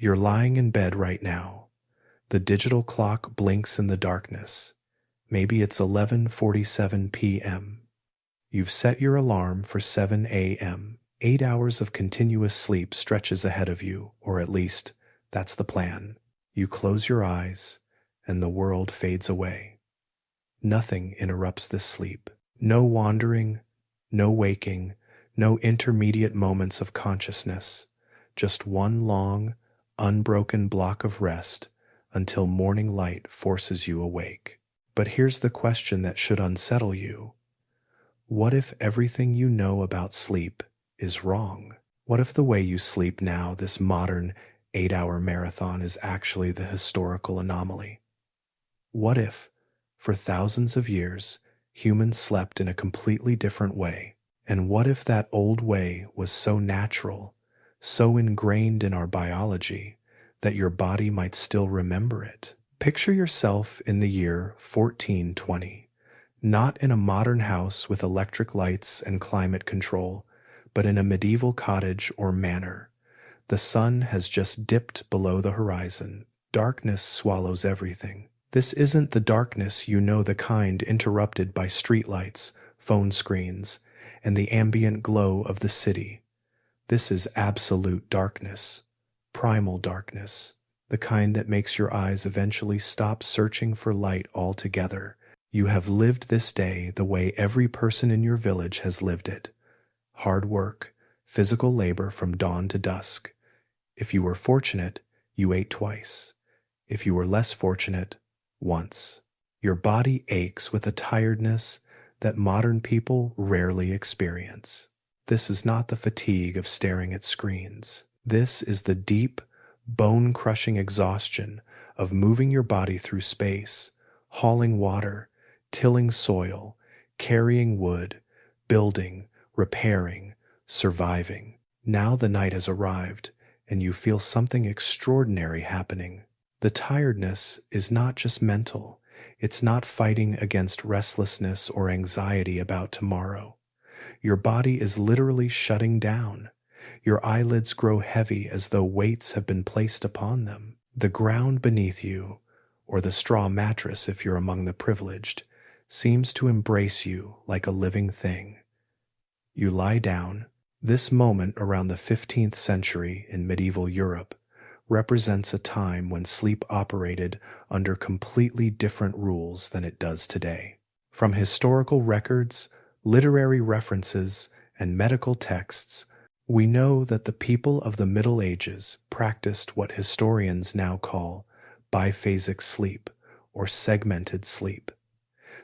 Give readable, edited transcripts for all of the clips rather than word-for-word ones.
You're lying in bed right now. The digital clock blinks in the darkness. Maybe it's 11:47 p.m. You've set your alarm for 7 a.m. 8 hours of continuous sleep stretches ahead of you, or at least, that's the plan. You close your eyes, and the world fades away. Nothing interrupts this sleep. No wandering, no waking, no intermediate moments of consciousness. Just one long, unbroken block of rest until morning light forces you awake. But here's the question that should unsettle you. What if everything you know about sleep is wrong? What if the way you sleep now, this modern 8-hour marathon, is actually the historical anomaly? What if, for thousands of years, humans slept in a completely different way? And what if that old way was so natural, so ingrained in our biology, that your body might still remember it? Picture yourself in the year 1420. Not in a modern house with electric lights and climate control, but in a medieval cottage or manor. The sun has just dipped below the horizon. Darkness swallows everything. This isn't the darkness you know, the kind interrupted by streetlights, phone screens, and the ambient glow of the city. This is absolute darkness, primal darkness, the kind that makes your eyes eventually stop searching for light altogether. You have lived this day the way every person in your village has lived it. Hard work, physical labor from dawn to dusk. If you were fortunate, you ate twice. If you were less fortunate, once. Your body aches with a tiredness that modern people rarely experience. This is not the fatigue of staring at screens. This is the deep, bone-crushing exhaustion of moving your body through space, hauling water, tilling soil, carrying wood, building, repairing, surviving. Now the night has arrived, and you feel something extraordinary happening. The tiredness is not just mental. It's not fighting against restlessness or anxiety about tomorrow. Your body is literally shutting down. Your eyelids grow heavy as though weights have been placed upon them. The ground beneath you, or the straw mattress if you're among the privileged, seems to embrace you like a living thing. You lie down. This moment around the 15th century in medieval Europe represents a time when sleep operated under completely different rules than it does today. From historical records, literary references, and medical texts, we know that the people of the Middle Ages practiced what historians now call biphasic sleep or segmented sleep.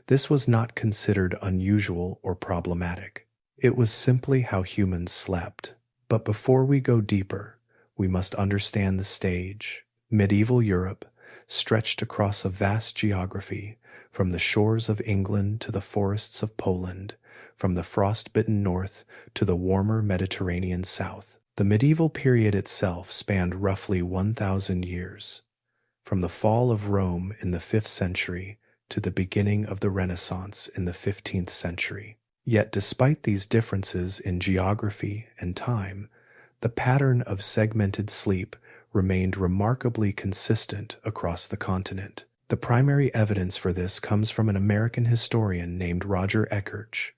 This was not considered unusual or problematic. It was simply how humans slept. But before we go deeper, we must understand the stage. Medieval Europe stretched across a vast geography, from the shores of England to the forests of Poland, from the frost-bitten north to the warmer Mediterranean south. The medieval period itself spanned roughly 1,000 years, from the fall of Rome in the 5th century to the beginning of the Renaissance in the 15th century. Yet despite these differences in geography and time, the pattern of segmented sleep remained remarkably consistent across the continent. The primary evidence for this comes from an American historian named Roger Eckerch,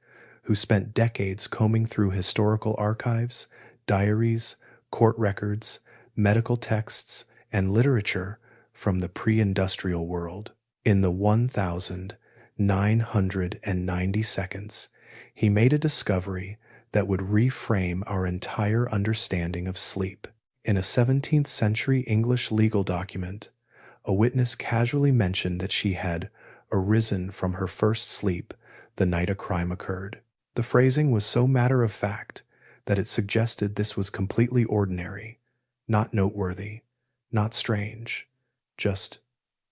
who spent decades combing through historical archives, diaries, court records, medical texts, and literature from the pre-industrial world. In the 1,990 seconds, he made a discovery that would reframe our entire understanding of sleep. In a 17th century English legal document, a witness casually mentioned that she had arisen from her first sleep the night a crime occurred. The phrasing was so matter-of-fact that it suggested this was completely ordinary, not noteworthy, not strange, just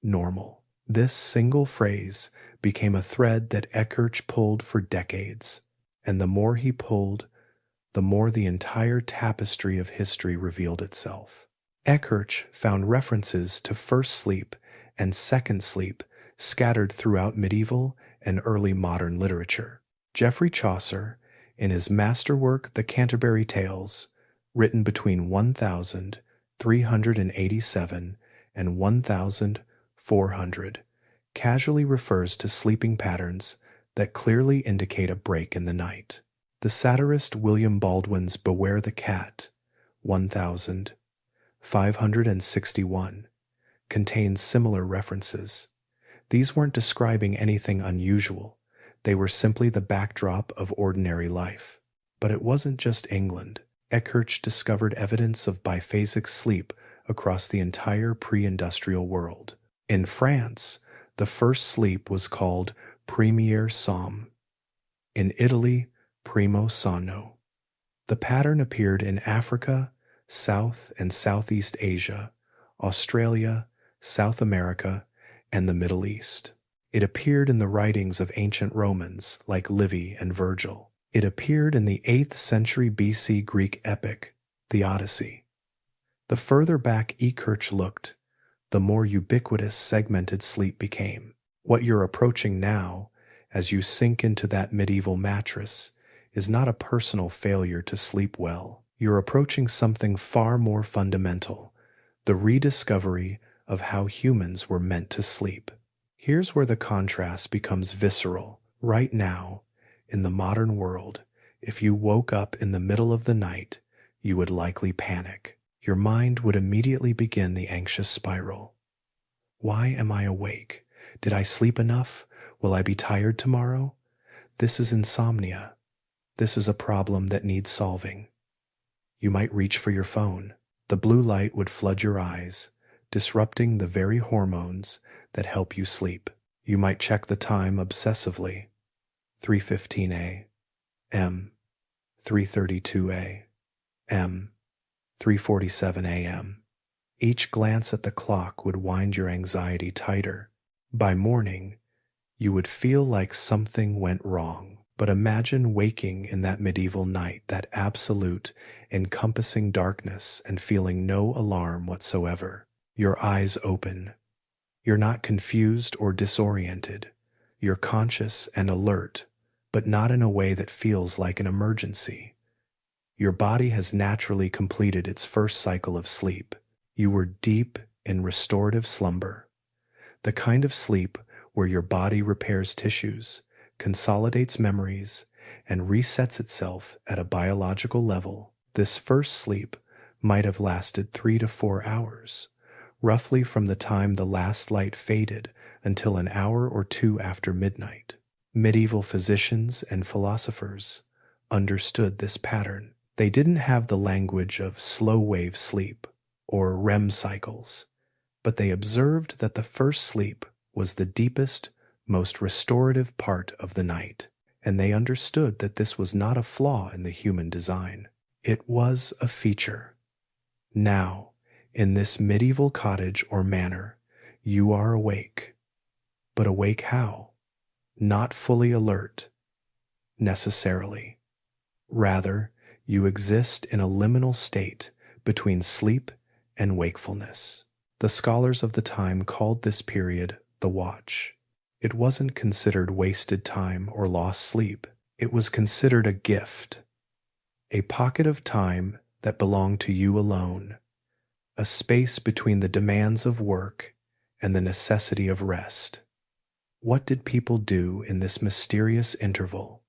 normal. This single phrase became a thread that Eckerch pulled for decades, and the more he pulled, the more the entire tapestry of history revealed itself. Eckerch found references to first sleep and second sleep scattered throughout medieval and early modern literature. Geoffrey Chaucer, in his masterwork The Canterbury Tales, written between 1000 387, and 1400 casually refers to sleeping patterns that clearly indicate a break in the night. The satirist William Baldwin's Beware the Cat, 1561, contains similar references. These weren't describing anything unusual, they were simply the backdrop of ordinary life. But it wasn't just England. Eckhart discovered evidence of biphasic sleep across the entire pre-industrial world. In France, the first sleep was called premier somme. In Italy, primo sonno. The pattern appeared in Africa, South and Southeast Asia, Australia, South America, and the Middle East. It appeared in the writings of ancient Romans like Livy and Virgil. It appeared in the 8th century BC Greek epic, the Odyssey. The further back Eckhart looked, the more ubiquitous segmented sleep became. What you're approaching now, as you sink into that medieval mattress, is not a personal failure to sleep well. You're approaching something far more fundamental, the rediscovery of how humans were meant to sleep. Here's where the contrast becomes visceral. Right now, in the modern world, if you woke up in the middle of the night, you would likely panic. Your mind would immediately begin the anxious spiral. Why am I awake? Did I sleep enough? Will I be tired tomorrow? This is insomnia. This is a problem that needs solving. You might reach for your phone. The blue light would flood your eyes, disrupting the very hormones that help you sleep. You might check the time obsessively. 3:15 a.m., 3:32 a.m., 3:47 a.m. Each glance at the clock would wind your anxiety tighter. By morning, you would feel like something went wrong. But imagine waking in that medieval night, that absolute, encompassing darkness, and feeling no alarm whatsoever. Your eyes open. You're not confused or disoriented. You're conscious and alert, but not in a way that feels like an emergency. Your body has naturally completed its first cycle of sleep. You were deep in restorative slumber, the kind of sleep where your body repairs tissues, consolidates memories, and resets itself at a biological level. This first sleep might have lasted 3 to 4 hours, roughly from the time the last light faded until an hour or two after midnight. Medieval physicians and philosophers understood this pattern. They didn't have the language of slow-wave sleep or REM cycles, but they observed that the first sleep was the deepest, most restorative part of the night, and they understood that this was not a flaw in the human design. It was a feature. Now, in this medieval cottage or manor, you are awake. But awake how? Not fully alert, necessarily. Rather, you exist in a liminal state between sleep and wakefulness. The scholars of the time called this period the watch. It wasn't considered wasted time or lost sleep. It was considered a gift, a pocket of time that belonged to you alone, a space between the demands of work and the necessity of rest. What did people do in this mysterious interval?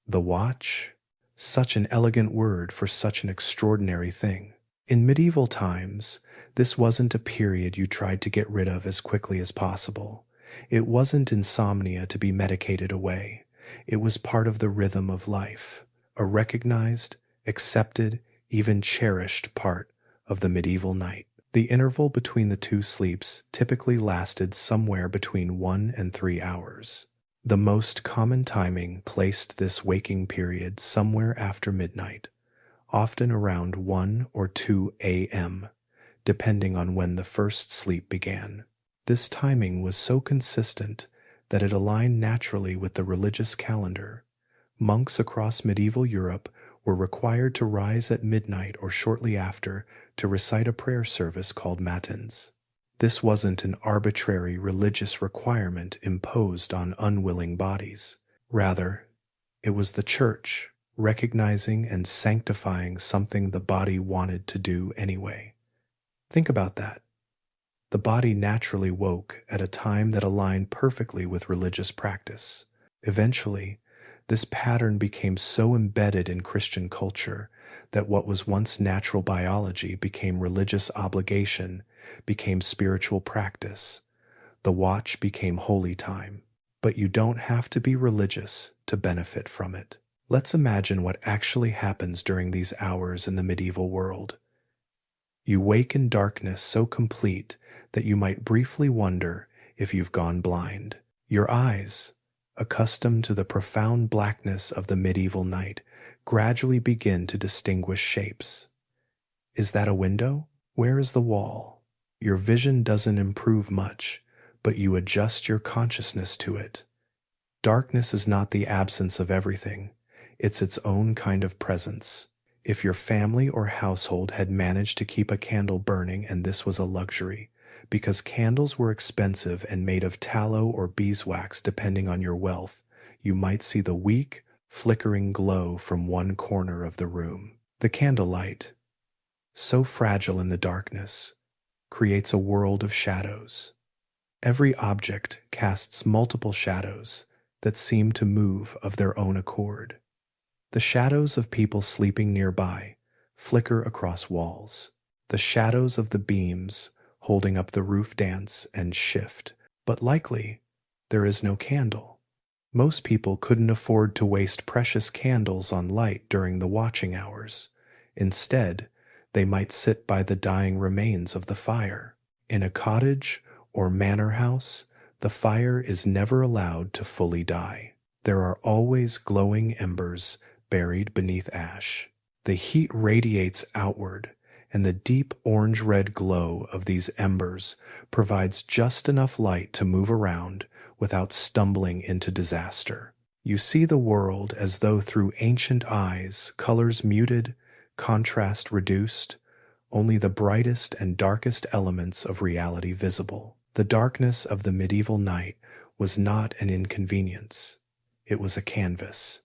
The watch? Such an elegant word for such an extraordinary thing. In medieval times, this wasn't a period you tried to get rid of as quickly as possible. It wasn't insomnia to be medicated away. It was part of the rhythm of life, a recognized, accepted, even cherished part of the medieval night. The interval between the two sleeps typically lasted somewhere between 1 and 3 hours. The most common timing placed this waking period somewhere after midnight, often around 1 or 2 a.m., depending on when the first sleep began. This timing was so consistent that it aligned naturally with the religious calendar. Monks across medieval Europe were required to rise at midnight or shortly after to recite a prayer service called matins. This wasn't an arbitrary religious requirement imposed on unwilling bodies. Rather, it was the church recognizing and sanctifying something the body wanted to do anyway. Think about that. The body naturally woke at a time that aligned perfectly with religious practice. Eventually, this pattern became so embedded in Christian culture that what was once natural biology became religious obligation, became spiritual practice. The watch became holy time. But you don't have to be religious to benefit from it. Let's imagine what actually happens during these hours in the medieval world. You wake in darkness so complete that you might briefly wonder if you've gone blind. Your eyes, accustomed to the profound blackness of the medieval night, gradually begin to distinguish shapes. Is that a window? Where is the wall? Your vision doesn't improve much, but you adjust your consciousness to it. Darkness is not the absence of everything, it's its own kind of presence. If your family or household had managed to keep a candle burning, and this was a luxury, because candles were expensive and made of tallow or beeswax depending on your wealth, you might see the weak, flickering glow from one corner of the room. The candlelight, so fragile in the darkness, creates a world of shadows. Every object casts multiple shadows that seem to move of their own accord. The shadows of people sleeping nearby flicker across walls. The shadows of the beams holding up the roof dance and shift, but likely there is no candle. Most people couldn't afford to waste precious candles on light during the watching hours. Instead, they might sit by the dying remains of the fire. In a cottage or manor house, the fire is never allowed to fully die. There are always glowing embers buried beneath ash. The heat radiates outward, and the deep orange-red glow of these embers provides just enough light to move around without stumbling into disaster. You see the world as though through ancient eyes, colors muted, contrast reduced, only the brightest and darkest elements of reality visible. The darkness of the medieval night was not an inconvenience. It was a canvas.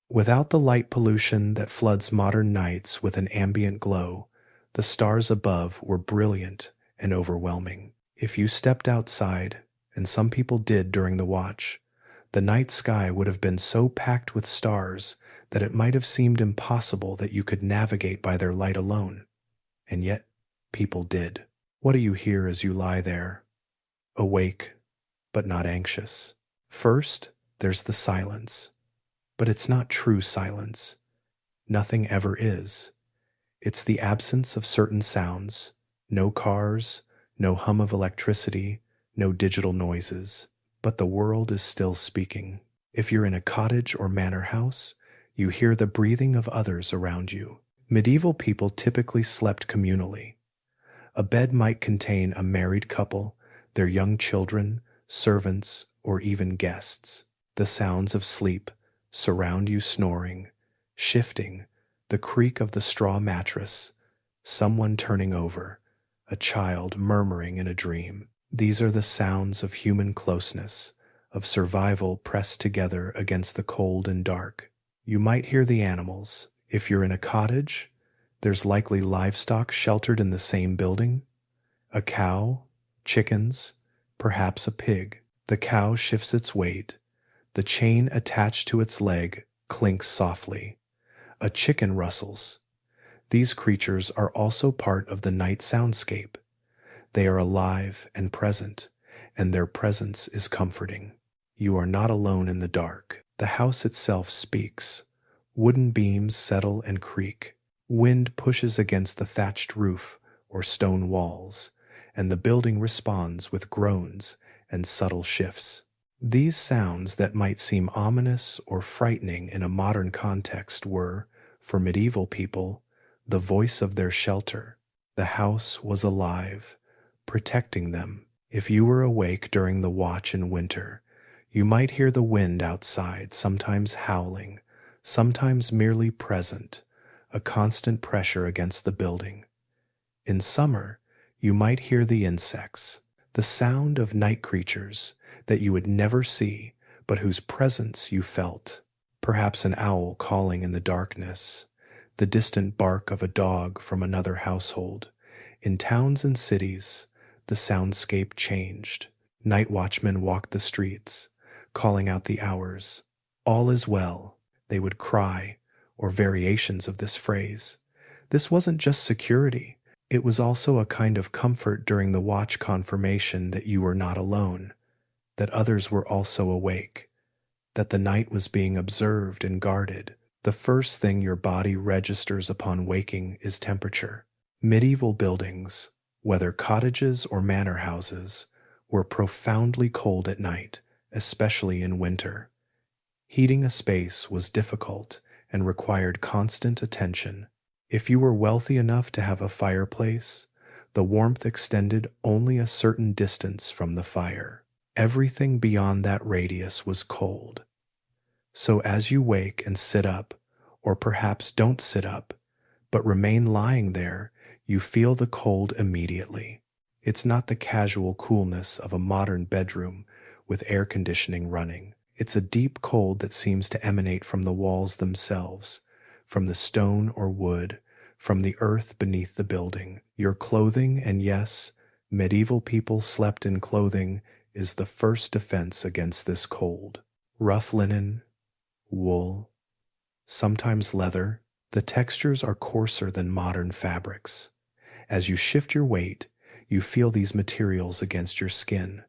Without the light pollution that floods modern nights with an ambient glow, the stars above were brilliant and overwhelming. If you stepped outside, and some people did during the watch, the night sky would have been so packed with stars that it might have seemed impossible that you could navigate by their light alone. And yet, people did. What do you hear as you lie there, awake, but not anxious? First, there's the silence. But it's not true silence. Nothing ever is. It's the absence of certain sounds. No cars, no hum of electricity, no digital noises. But the world is still speaking. If you're in a cottage or manor house, you hear the breathing of others around you. Medieval people typically slept communally. A bed might contain a married couple, their young children, servants, or even guests. The sounds of sleep surround you, snoring, shifting, the creak of the straw mattress, someone turning over, a child murmuring in a dream. These are the sounds of human closeness, of survival pressed together against the cold and dark. You might hear the animals. If you're in a cottage, there's likely livestock sheltered in the same building. A cow, chickens, perhaps a pig. The cow shifts its weight. The chain attached to its leg clinks softly. A chicken rustles. These creatures are also part of the night soundscape. They are alive and present, and their presence is comforting. You are not alone in the dark. The house itself speaks. Wooden beams settle and creak. Wind pushes against the thatched roof or stone walls, and the building responds with groans and subtle shifts. These sounds that might seem ominous or frightening in a modern context were, for medieval people, the voice of their shelter. The house was alive, protecting them. If you were awake during the watch in winter, you might hear the wind outside, sometimes howling, sometimes merely present, a constant pressure against the building. In summer, you might hear the insects, the sound of night creatures that you would never see, but whose presence you felt. Perhaps an owl calling in the darkness, the distant bark of a dog from another household. In towns and cities, the soundscape changed. Night watchmen walked the streets, calling out the hours. All is well, they would cry, or variations of this phrase. This wasn't just security, it was also a kind of comfort during the watch, confirmation that you were not alone, that others were also awake, that the night was being observed and guarded. The first thing your body registers upon waking is temperature. Medieval buildings, whether cottages or manor houses, were profoundly cold at night, especially in winter. Heating a space was difficult and required constant attention. If you were wealthy enough to have a fireplace, the warmth extended only a certain distance from the fire. Everything beyond that radius was cold. So as you wake and sit up, or perhaps don't sit up, but remain lying there, you feel the cold immediately. It's not the casual coolness of a modern bedroom with air conditioning running. It's a deep cold that seems to emanate from the walls themselves, from the stone or wood, from the earth beneath the building. Your clothing, and yes, medieval people slept in clothing, is the first defense against this cold. Rough linen, wool, sometimes leather. The textures are coarser than modern fabrics. As you shift your weight, you feel these materials against your skin.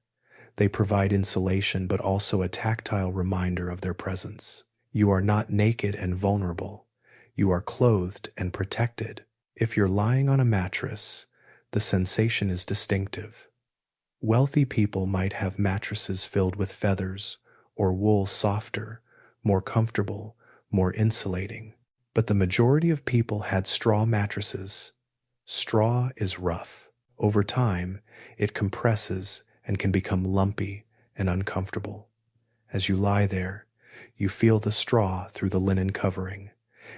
They provide insulation but also a tactile reminder of their presence. You are not naked and vulnerable. You are clothed and protected. If you're lying on a mattress, the sensation is distinctive. Wealthy people might have mattresses filled with feathers or wool, softer, more comfortable, more insulating. But the majority of people had straw mattresses. Straw is rough. Over time, it compresses and can become lumpy and uncomfortable. As you lie there, you feel the straw through the linen covering,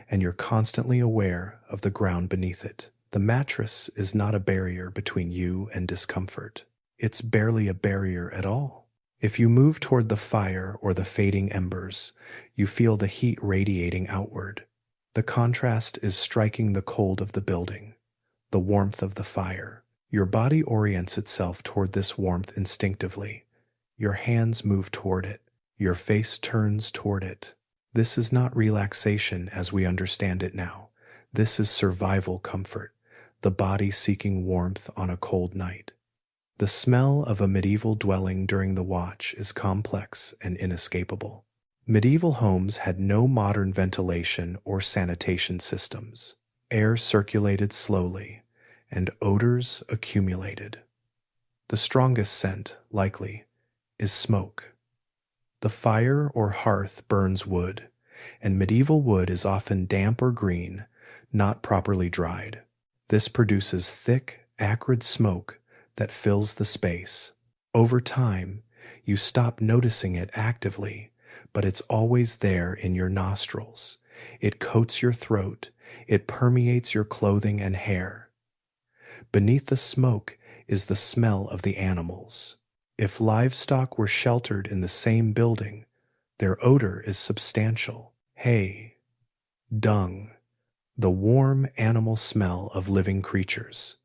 and you're constantly aware of the ground beneath it. The mattress is not a barrier between you and discomfort. It's barely a barrier at all. If you move toward the fire or the fading embers, you feel the heat radiating outward. The contrast is striking: the cold of the building, the warmth of the fire. Your body orients itself toward this warmth instinctively. Your hands move toward it. Your face turns toward it. This is not relaxation as we understand it now. This is survival comfort, the body seeking warmth on a cold night. The smell of a medieval dwelling during the watch is complex and inescapable. Medieval homes had no modern ventilation or sanitation systems. Air circulated slowly, and odors accumulated. The strongest scent, likely, is smoke. The fire or hearth burns wood, and medieval wood is often damp or green, not properly dried. This produces thick, acrid smoke that fills the space. Over time, you stop noticing it actively, but it's always there in your nostrils. It coats your throat. It permeates your clothing and hair. Beneath the smoke is the smell of the animals. If livestock were sheltered in the same building, their odor is substantial. Hay, dung, the warm animal smell of living creatures.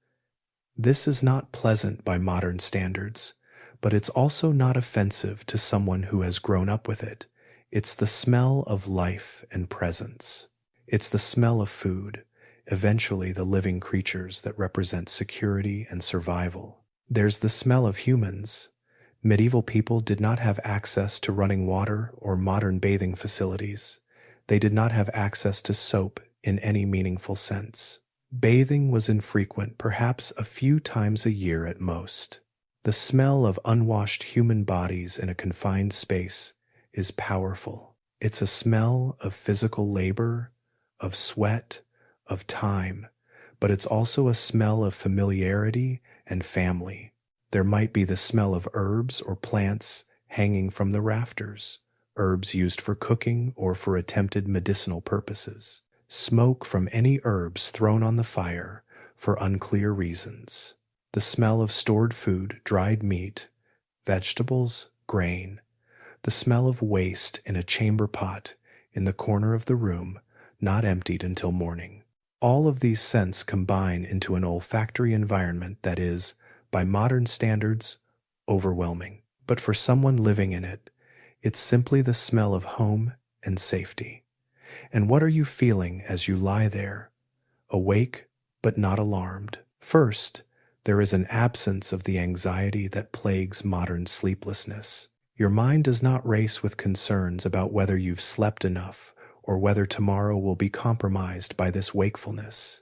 This is not pleasant by modern standards, but it's also not offensive to someone who has grown up with it. It's the smell of life and presence. It's the smell of food, eventually the living creatures that represent security and survival. There's the smell of humans. Medieval people did not have access to running water or modern bathing facilities. They did not have access to soap in any meaningful sense. Bathing was infrequent, perhaps a few times a year at most. The smell of unwashed human bodies in a confined space is powerful. It's a smell of physical labor, of sweat, of time, but it's also a smell of familiarity and family. There might be the smell of herbs or plants hanging from the rafters, herbs used for cooking or for attempted medicinal purposes. Smoke from any herbs thrown on the fire for unclear reasons. The smell of stored food, dried meat, vegetables, grain. The smell of waste in a chamber pot in the corner of the room, not emptied until morning. All of these scents combine into an olfactory environment that is, by modern standards, overwhelming. But for someone living in it, it's simply the smell of home and safety. And what are you feeling as you lie there, awake but not alarmed? First, there is an absence of the anxiety that plagues modern sleeplessness. Your mind does not race with concerns about whether you've slept enough or whether tomorrow will be compromised by this wakefulness.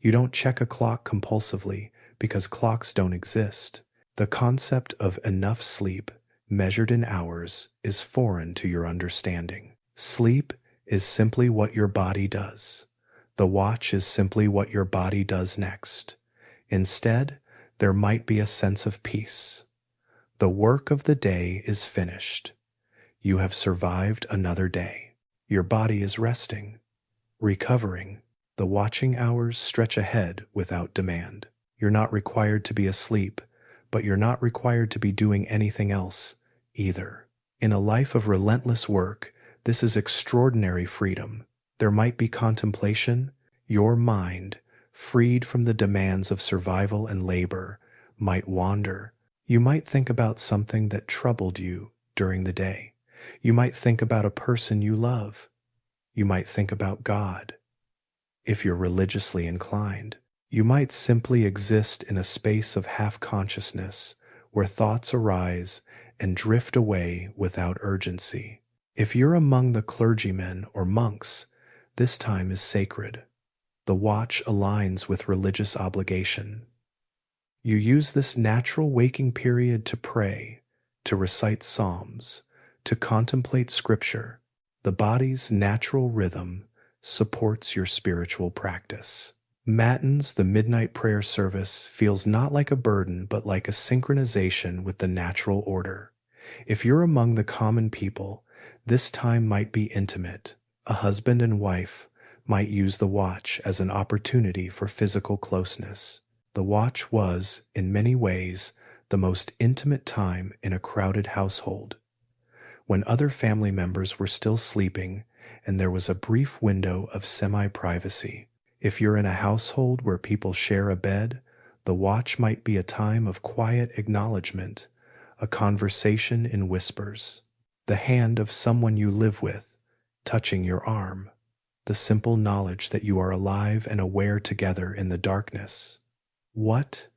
You don't check a clock compulsively because clocks don't exist. The concept of enough sleep, measured in hours, is foreign to your understanding. Sleep is simply what your body does. The watch is simply what your body does next. Instead, there might be a sense of peace. The work of the day is finished. You have survived another day. Your body is resting, recovering. The watching hours stretch ahead without demand. You're not required to be asleep, but you're not required to be doing anything else either. In a life of relentless work, this is extraordinary freedom. There might be contemplation. Your mind, freed from the demands of survival and labor, might wander. You might think about something that troubled you during the day. You might think about a person you love. You might think about God. If you're religiously inclined, you might simply exist in a space of half-consciousness where thoughts arise and drift away without urgency. If you're among the clergymen or monks, this time is sacred. The watch aligns with religious obligation. You use this natural waking period to pray, to recite psalms, to contemplate scripture. The body's natural rhythm supports your spiritual practice. Matins, the midnight prayer service, feels not like a burden but like a synchronization with the natural order. If you're among the common people, this time might be intimate. A husband and wife might use the watch as an opportunity for physical closeness. The watch was, in many ways, the most intimate time in a crowded household. When other family members were still sleeping and there was a brief window of semi-privacy. If you're in a household where people share a bed, the watch might be a time of quiet acknowledgement, a conversation in whispers. The hand of someone you live with, touching your arm. The simple knowledge that you are alive and aware together in the darkness. What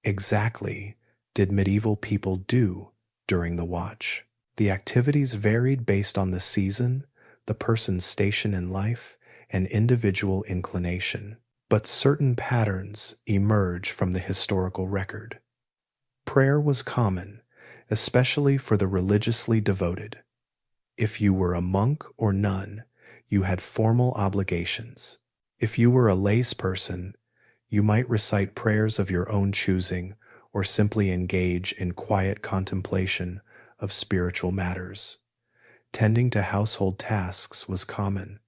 exactly did medieval people do during the watch? The activities varied based on the season, the person's station in life, and individual inclination. But certain patterns emerge from the historical record. Prayer was common, especially for the religiously devoted. If you were a monk or nun, you had formal obligations. If you were a layperson, you might recite prayers of your own choosing or simply engage in quiet contemplation of spiritual matters. Tending to household tasks was common.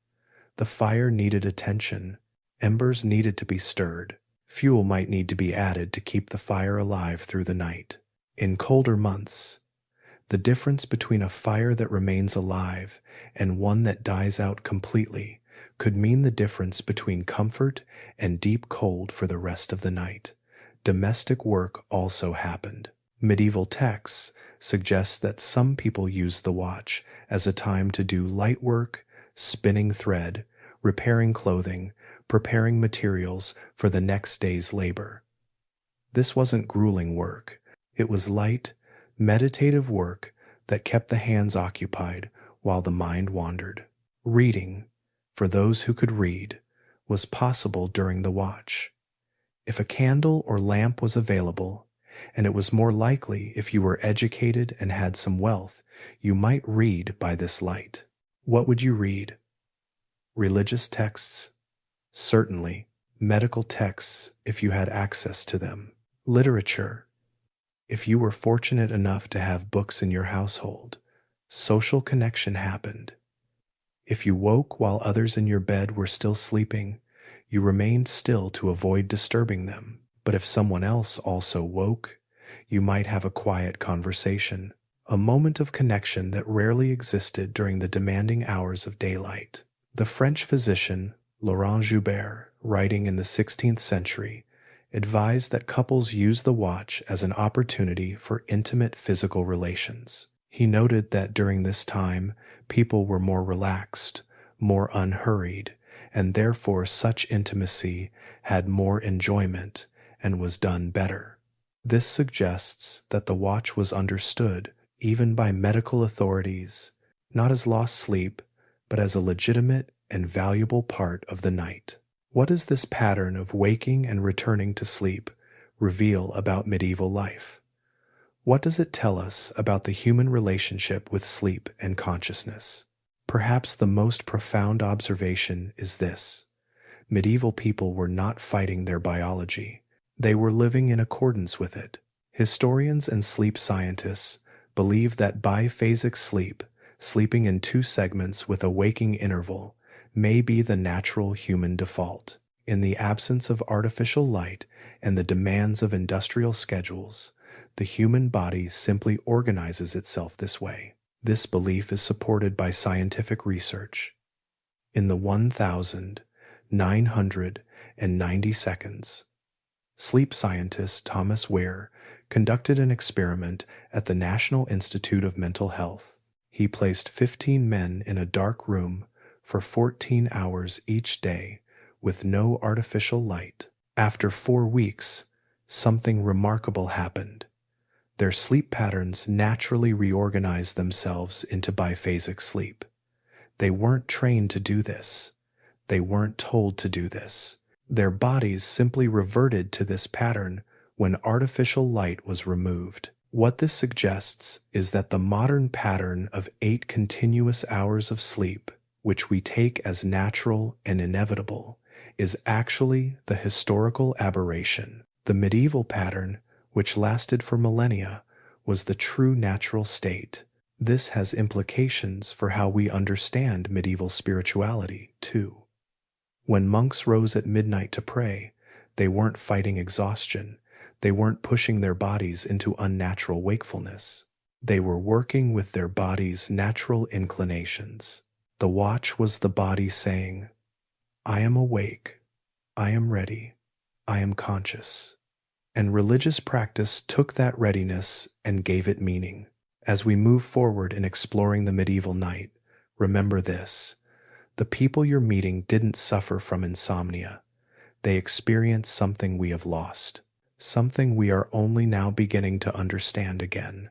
The fire needed attention. Embers needed to be stirred. Fuel might need to be added to keep the fire alive through the night. In colder months, the difference between a fire that remains alive and one that dies out completely could mean the difference between comfort and deep cold for the rest of the night. Domestic work also happened. Medieval texts suggest that some people used the watch as a time to do light work, spinning thread, repairing clothing, preparing materials for the next day's labor. This wasn't grueling work. It was light, meditative work that kept the hands occupied while the mind wandered. Reading, for those who could read, was possible during the watch. If a candle or lamp was available, and it was more likely if you were educated and had some wealth, you might read by this light. What would you read? Religious texts? Certainly. Medical texts, if you had access to them. Literature, if you were fortunate enough to have books in your household. Social connection happened. If you woke while others in your bed were still sleeping, you remained still to avoid disturbing them. But if someone else also woke, you might have a quiet conversation, a moment of connection that rarely existed during the demanding hours of daylight. The French physician Laurent Joubert writing in the 16th century, advised that couples use the watch as an opportunity for intimate physical relations. He noted that during this time, people were more relaxed, more unhurried, and therefore such intimacy had more enjoyment and was done better. This suggests that the watch was understood, even by medical authorities, not as lost sleep, but as a legitimate and valuable part of the night. What does this pattern of waking and returning to sleep reveal about medieval life? What does it tell us about the human relationship with sleep and consciousness? Perhaps the most profound observation is this: medieval people were not fighting their biology. They were living in accordance with it. Historians and sleep scientists believe that biphasic sleep, sleeping in 2 segments with a waking interval, may be the natural human default. In the absence of artificial light and the demands of industrial schedules, the human body simply organizes itself this way. This belief is supported by scientific research. In the 1,990 seconds, sleep scientist Thomas Ware conducted an experiment at the National Institute of Mental Health. He placed 15 men in a dark room for 14 hours each day with no artificial light. After 4 weeks, something remarkable happened. Their sleep patterns naturally reorganized themselves into biphasic sleep. They weren't trained to do this. They weren't told to do this. Their bodies simply reverted to this pattern when artificial light was removed. What this suggests is that the modern pattern of 8 continuous hours of sleep, which we take as natural and inevitable, is actually the historical aberration. The medieval pattern, which lasted for millennia, was the true natural state. This has implications for how we understand medieval spirituality, too. When monks rose at midnight to pray, they weren't fighting exhaustion. They weren't pushing their bodies into unnatural wakefulness. They were working with their body's natural inclinations. The watch was the body saying, "I am awake, I am ready, I am conscious." And religious practice took that readiness and gave it meaning. As we move forward in exploring the medieval night, remember this: the people you're meeting didn't suffer from insomnia. They experienced something we have lost, something we are only now beginning to understand again.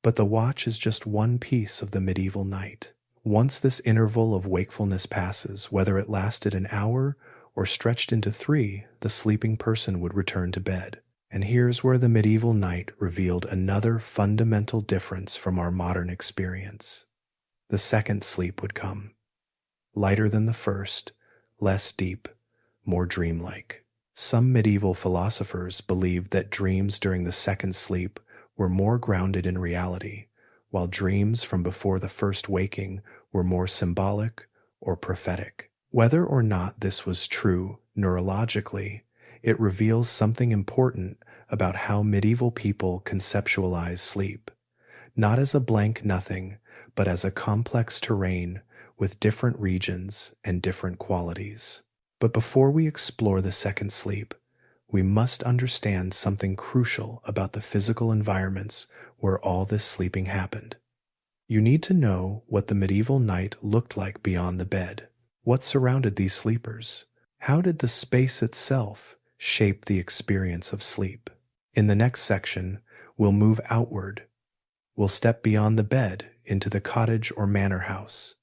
But the watch is just one piece of the medieval night. Once this interval of wakefulness passes, whether it lasted an hour or stretched into 3, the sleeping person would return to bed. And here's where the medieval night revealed another fundamental difference from our modern experience. The second sleep would come. Lighter than the first, less deep, more dreamlike. Some medieval philosophers believed that dreams during the second sleep were more grounded in reality, while dreams from before the first waking were more symbolic or prophetic. Whether or not this was true neurologically, it reveals something important about how medieval people conceptualize sleep, not as a blank nothing, but as a complex terrain with different regions and different qualities. But before we explore the second sleep, we must understand something crucial about the physical environments where all this sleeping happened. You need to know what the medieval night looked like beyond the bed. What surrounded these sleepers? How did the space itself shape the experience of sleep? In the next section, we'll move outward. We'll step beyond the bed into the cottage or manor house.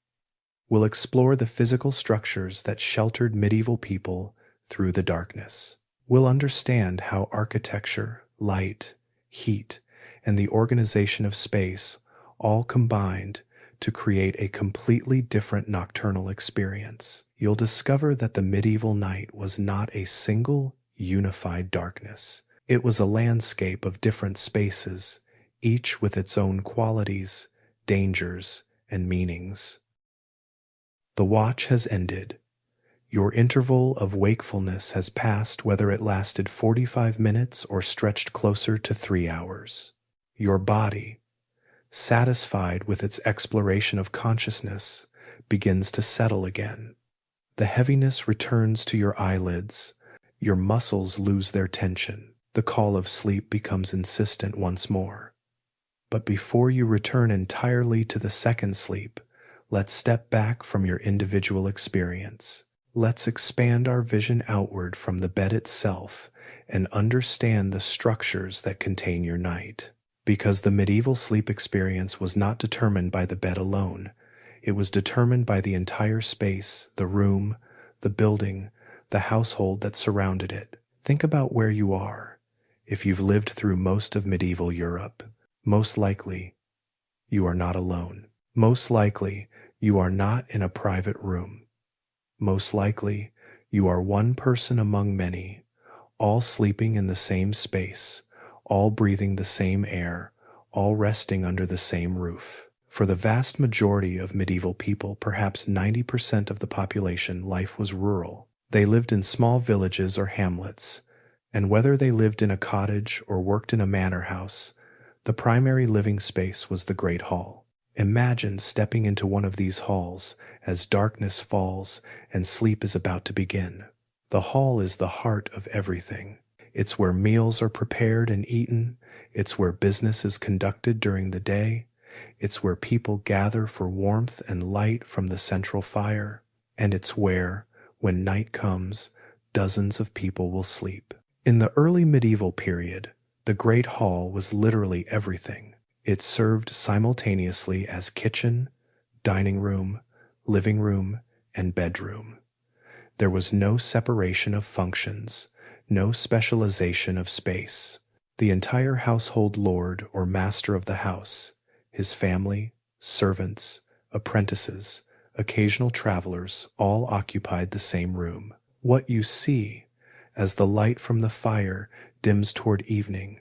We'll explore the physical structures that sheltered medieval people through the darkness. We'll understand how architecture, light, heat, and the organization of space all combined to create a completely different nocturnal experience. You'll discover that the medieval night was not a single, unified darkness. It was a landscape of different spaces, each with its own qualities, dangers, and meanings. The watch has ended. Your interval of wakefulness has passed, whether it lasted 45 minutes or stretched closer to 3 hours. Your body, satisfied with its exploration of consciousness, begins to settle again. The heaviness returns to your eyelids. Your muscles lose their tension. The call of sleep becomes insistent once more. But before you return entirely to the second sleep, let's step back from your individual experience. Let's expand our vision outward from the bed itself and understand the structures that contain your night. Because the medieval sleep experience was not determined by the bed alone, it was determined by the entire space, the room, the building, the household that surrounded it. Think about where you are. If you've lived through most of medieval Europe, most likely you are not alone. Most likely you are not in a private room. Most likely you are one person among many, all sleeping in the same space, all breathing the same air, all resting under the same roof. For the vast majority of medieval people, perhaps 90% of the population, life was rural. They lived in small villages or hamlets, and whether they lived in a cottage or worked in a manor house, the primary living space was the Great Hall. Imagine stepping into one of these halls as darkness falls and sleep is about to begin. The hall is the heart of everything. It's where meals are prepared and eaten. It's where business is conducted during the day. It's where people gather for warmth and light from the central fire. And it's where, when night comes, dozens of people will sleep. In the early medieval period, the Great Hall was literally everything. It served simultaneously as kitchen, dining room, living room, and bedroom. There was no separation of functions, no specialization of space. The entire household lord or master of the house, his family, servants, apprentices, occasional travelers, all occupied the same room. What you see, as the light from the fire dims toward evening,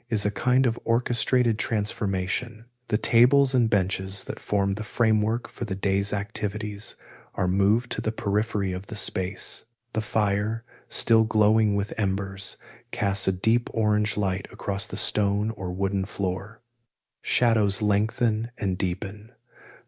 is a kind of orchestrated transformation. The tables and benches that form the framework for the day's activities are moved to the periphery of the space. The fire, still glowing with embers, casts a deep orange light across the stone or wooden floor. Shadows lengthen and deepen.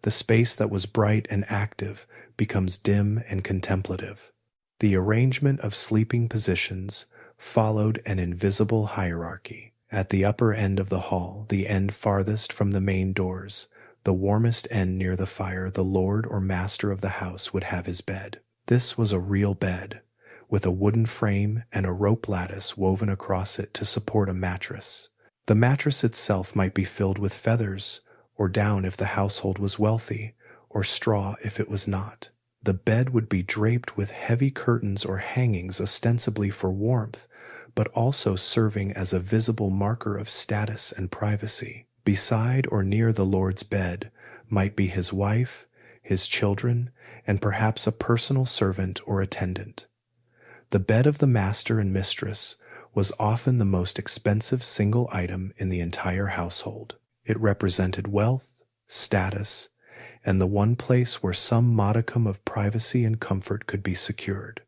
The space that was bright and active becomes dim and contemplative. The arrangement of sleeping positions followed an invisible hierarchy. At the upper end of the hall, the end farthest from the main doors, the warmest end near the fire, the lord or master of the house would have his bed. This was a real bed, with a wooden frame and a rope lattice woven across it to support a mattress. The mattress itself might be filled with feathers, or down if the household was wealthy, or straw if it was not. The bed would be draped with heavy curtains or hangings ostensibly for warmth, but also serving as a visible marker of status and privacy. Beside or near the Lord's bed might be his wife, his children, and perhaps a personal servant or attendant. The bed of the master and mistress was often the most expensive single item in the entire household. It represented wealth, status, and the one place where some modicum of privacy and comfort could be secured.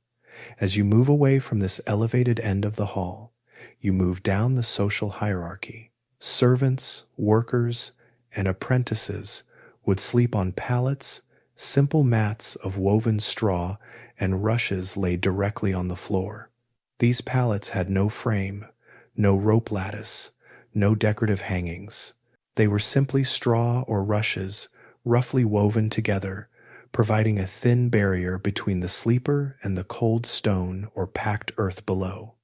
As you move away from this elevated end of the hall, you move down the social hierarchy. Servants, workers, and apprentices would sleep on pallets, simple mats of woven straw, and rushes laid directly on the floor. These pallets had no frame, no rope lattice, no decorative hangings. They were simply straw or rushes, roughly woven together, providing a thin barrier between the sleeper and the cold stone or packed earth below.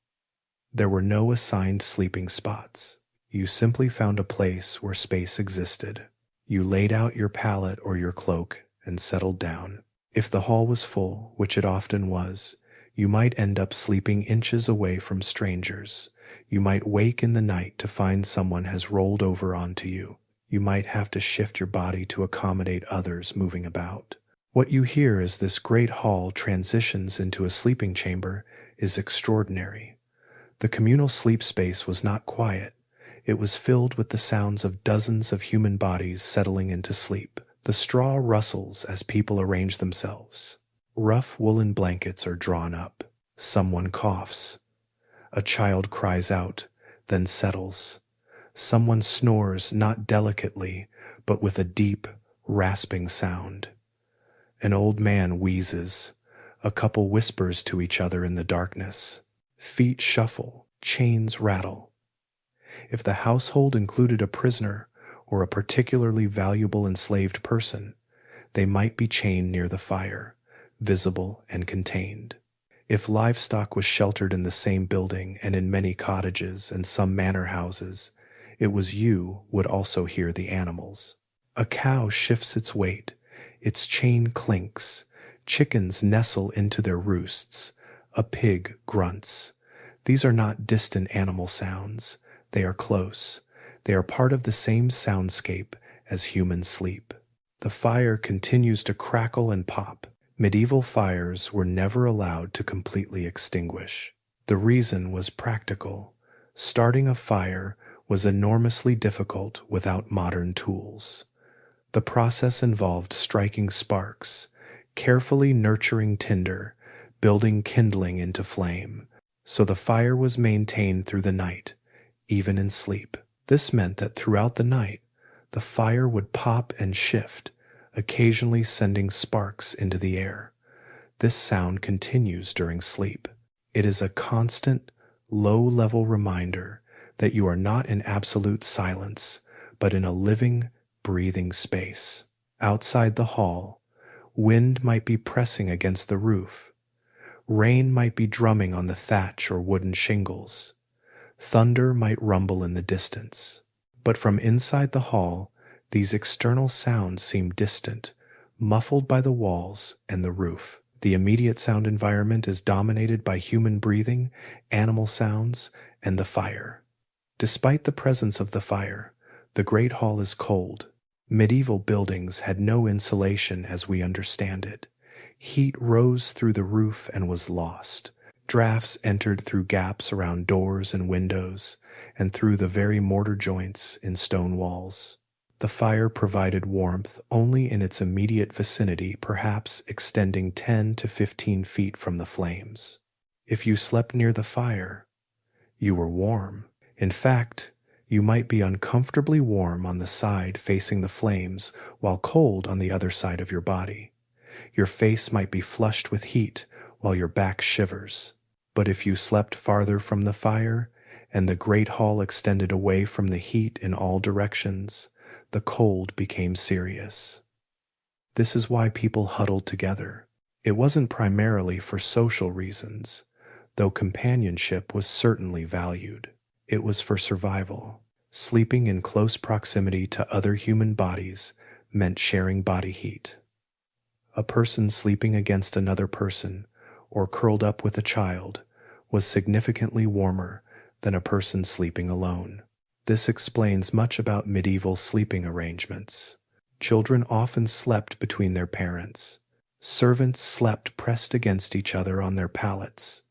There were no assigned sleeping spots. You simply found a place where space existed. You laid out your pallet or your cloak and settled down. If the hall was full, which it often was, you might end up sleeping inches away from strangers. You might wake in the night to find someone has rolled over onto you. You might have to shift your body to accommodate others moving about. What you hear as this great hall transitions into a sleeping chamber is extraordinary. The communal sleep space was not quiet. It was filled with the sounds of dozens of human bodies settling into sleep. The straw rustles as people arrange themselves. Rough woolen blankets are drawn up. Someone coughs. A child cries out, then settles. Someone snores not delicately, but with a deep, rasping sound. An old man wheezes. A couple whispers to each other in the darkness. Feet shuffle, chains rattle. If the household included a prisoner or a particularly valuable enslaved person, they might be chained near the fire, visible and contained. If livestock was sheltered in the same building and in many cottages and some manor houses, it was you would also hear the animals. A cow shifts its weight, its chain clinks, chickens nestle into their roosts, a pig grunts. These are not distant animal sounds, they are close. They are part of the same soundscape as human sleep. The fire continues to crackle and pop. Medieval fires were never allowed to completely extinguish. The reason was practical. Starting a fire was enormously difficult without modern tools. The process involved striking sparks, carefully nurturing tinder, building kindling into flame, so the fire was maintained through the night, even in sleep. This meant that throughout the night, the fire would pop and shift, occasionally sending sparks into the air. This sound continues during sleep. It is a constant, low-level reminder that you are not in absolute silence, but in a living, breathing space. Outside the hall, wind might be pressing against the roof. Rain might be drumming on the thatch or wooden shingles. Thunder might rumble in the distance. But from inside the hall, these external sounds seem distant, muffled by the walls and the roof. The immediate sound environment is dominated by human breathing, animal sounds, and the fire. Despite the presence of the fire, the Great Hall is cold. Medieval buildings had no insulation as we understand it. Heat rose through the roof and was lost. Drafts entered through gaps around doors and windows, and through the very mortar joints in stone walls. The fire provided warmth only in its immediate vicinity, perhaps extending 10 to 15 feet from the flames. If you slept near the fire, you were warm. In fact, you might be uncomfortably warm on the side facing the flames while cold on the other side of your body. Your face might be flushed with heat while your back shivers. But if you slept farther from the fire, and the great hall extended away from the heat in all directions, the cold became serious. This is why people huddled together. It wasn't primarily for social reasons, though companionship was certainly valued. It was for survival. Sleeping in close proximity to other human bodies meant sharing body heat. A person sleeping against another person, or curled up with a child, was significantly warmer than a person sleeping alone. This explains much about medieval sleeping arrangements. Children often slept between their parents. Servants slept pressed against each other on their pallets.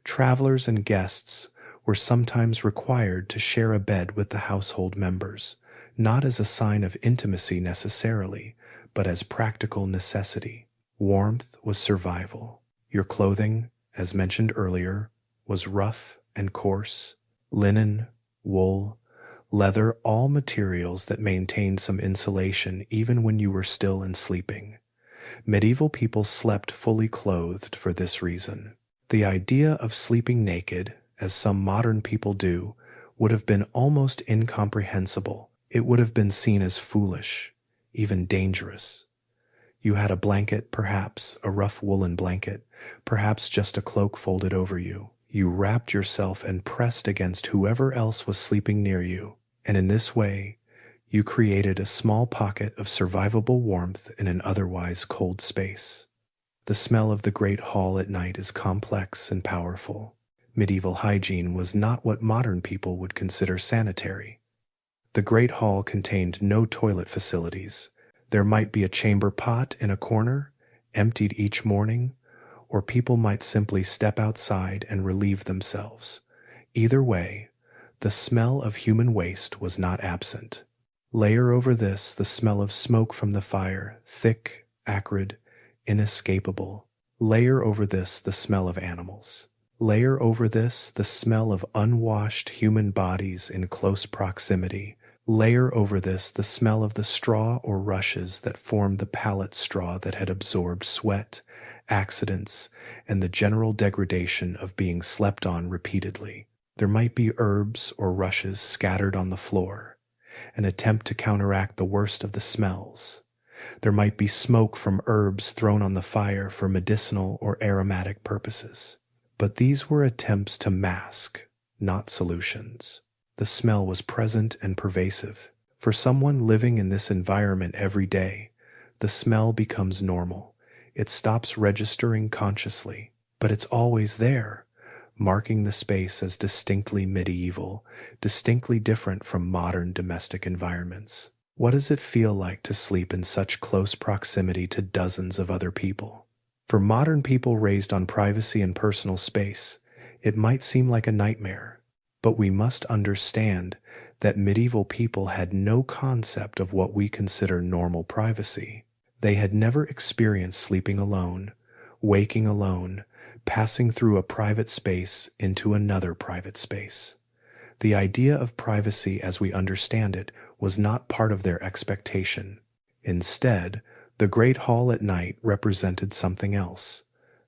Travelers and guests were sometimes required to share a bed with the household members, not as a sign of intimacy necessarily, but as practical necessity. Warmth was survival. Your clothing, as mentioned earlier, was rough and coarse. Linen, wool, leather, all materials that maintained some insulation even when you were still and sleeping. Medieval people slept fully clothed for this reason. The idea of sleeping naked, as some modern people do, would have been almost incomprehensible. It would have been seen as foolish, even dangerous. You had a blanket, perhaps a rough woolen blanket, perhaps just a cloak folded over you. You wrapped yourself and pressed against whoever else was sleeping near you, and in this way, you created a small pocket of survivable warmth in an otherwise cold space. The smell of the great hall at night is complex and powerful. Medieval hygiene was not what modern people would consider sanitary. The great hall contained no toilet facilities. There might be a chamber pot in a corner, emptied each morning, or people might simply step outside and relieve themselves. Either way, the smell of human waste was not absent. Layer over this the smell of smoke from the fire, thick, acrid, inescapable. Layer over this the smell of animals. Layer over this the smell of unwashed human bodies in close proximity. Layer over this the smell of the straw or rushes that formed the pallet straw that had absorbed sweat accidents, and the general degradation of being slept on repeatedly. There might be herbs or rushes scattered on the floor, an attempt to counteract the worst of the smells. There might be smoke from herbs thrown on the fire for medicinal or aromatic purposes. But these were attempts to mask, not solutions. The smell was present and pervasive. For someone living in this environment every day, the smell becomes normal. It stops registering consciously, but it's always there, marking the space as distinctly medieval, distinctly different from modern domestic environments. What does it feel like to sleep in such close proximity to dozens of other people? For modern people raised on privacy and personal space, it might seem like a nightmare, but we must understand that medieval people had no concept of what we consider normal privacy. They had never experienced sleeping alone, waking alone, passing through a private space into another private space. The idea of privacy as we understand it was not part of their expectation. Instead, the Great Hall at night represented something else: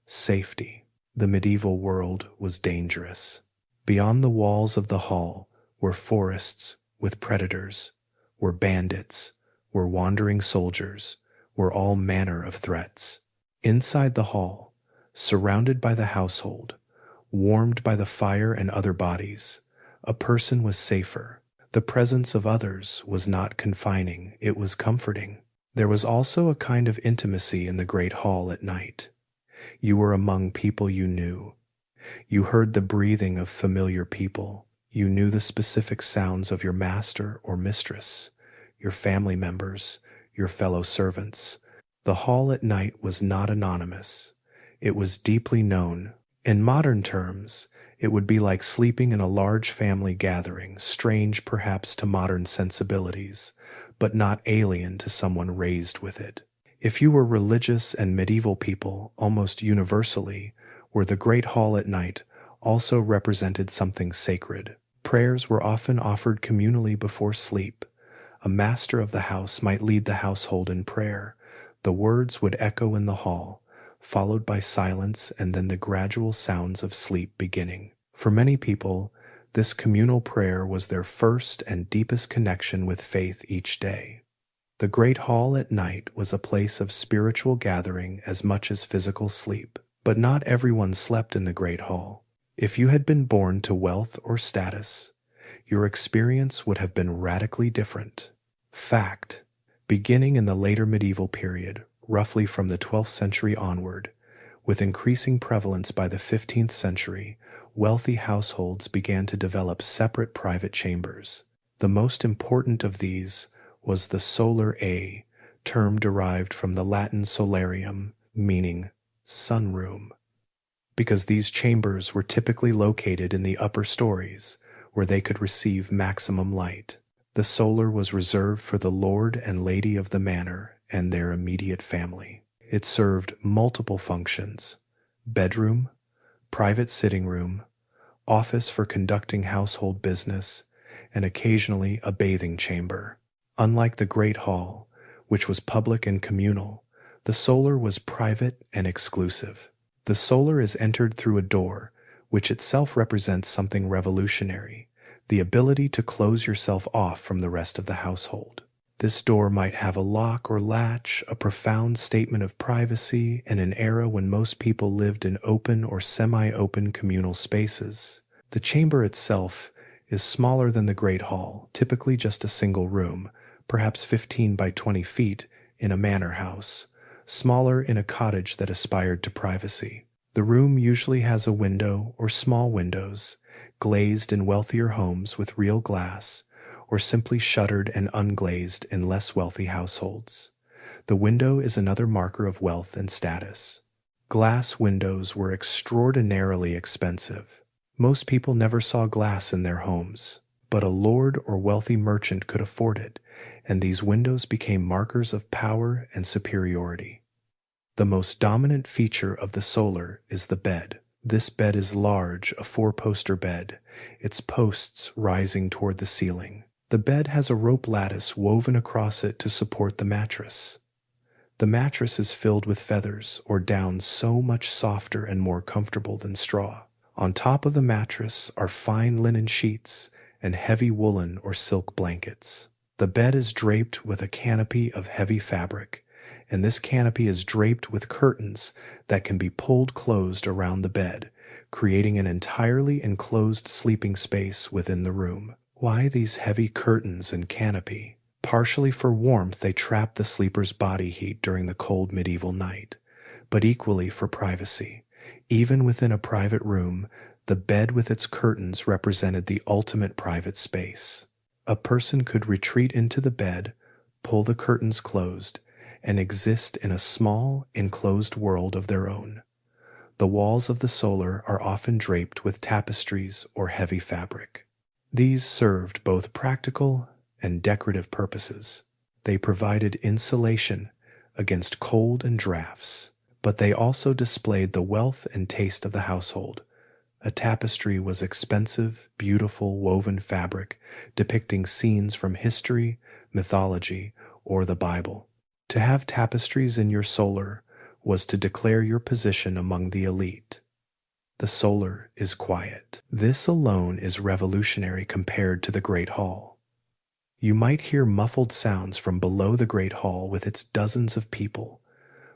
safety. The medieval world was dangerous. Beyond the walls of the hall were forests with predators, were bandits, were wandering soldiers, were all manner of threats. Inside the hall, surrounded by the household, warmed by the fire and other bodies, a person was safer. The presence of others was not confining, it was comforting. There was also a kind of intimacy in the Great Hall at night. You were among people you knew. You heard the breathing of familiar people. You knew the specific sounds of your master or mistress, your family members, your fellow servants. The hall at night was not anonymous. It was deeply known. In modern terms, it would be like sleeping in a large family gathering, strange perhaps to modern sensibilities, but not alien to someone raised with it. If you were religious, and medieval people, almost universally, were the Great Hall at night also represented something sacred. Prayers were often offered communally before sleep. A master of the house might lead the household in prayer. The words would echo in the hall, followed by silence and then the gradual sounds of sleep beginning. For many people, this communal prayer was their first and deepest connection with faith each day. The Great Hall at night was a place of spiritual gathering as much as physical sleep. But not everyone slept in the Great Hall. If you had been born to wealth or status, your experience would have been radically different. Fact: beginning in the later medieval period, roughly from the 12th century onward, with increasing prevalence by the 15th century, wealthy households began to develop separate private chambers. The most important of these was the solar A, term derived from the Latin solarium, meaning sunroom, because these chambers were typically located in the upper stories, where they could receive maximum light. The solar was reserved for the lord and lady of the manor and their immediate family. It served multiple functions: bedroom, private sitting room, office for conducting household business, and occasionally a bathing chamber. Unlike the Great Hall, which was public and communal, the solar was private and exclusive. The solar is entered through a door, which itself represents something revolutionary: the ability to close yourself off from the rest of the household. This door might have a lock or latch, a profound statement of privacy in an era when most people lived in open or semi-open communal spaces. The chamber itself is smaller than the Great Hall, typically just a single room, perhaps 15 by 20 feet in a manor house, smaller in a cottage that aspired to privacy. The room usually has a window or small windows, glazed in wealthier homes with real glass, or simply shuttered and unglazed in less wealthy households. The window is another marker of wealth and status. Glass windows were extraordinarily expensive. Most people never saw glass in their homes, but a lord or wealthy merchant could afford it, and these windows became markers of power and superiority. The most dominant feature of the solar is the bed. This bed is large, a 4-poster bed, its posts rising toward the ceiling. The bed has a rope lattice woven across it to support the mattress. The mattress is filled with feathers or down so much softer and more comfortable than straw. On top of the mattress are fine linen sheets and heavy woolen or silk blankets. The bed is draped with a canopy of heavy fabric, and this canopy is draped with curtains that can be pulled closed around the bed, creating an entirely enclosed sleeping space within the room. Why these heavy curtains and canopy? Partially for warmth, they trap the sleeper's body heat during the cold medieval night, but equally for privacy. Even within a private room, the bed with its curtains represented the ultimate private space. A person could retreat into the bed, pull the curtains closed, and exist in a small, enclosed world of their own. The walls of the solar are often draped with tapestries or heavy fabric. These served both practical and decorative purposes. They provided insulation against cold and drafts, but they also displayed the wealth and taste of the household. A tapestry was expensive, beautiful woven fabric depicting scenes from history, mythology, or the Bible. To have tapestries in your solar was to declare your position among the elite. The solar is quiet. This alone is revolutionary compared to the Great Hall. You might hear muffled sounds from below the Great Hall with its dozens of people,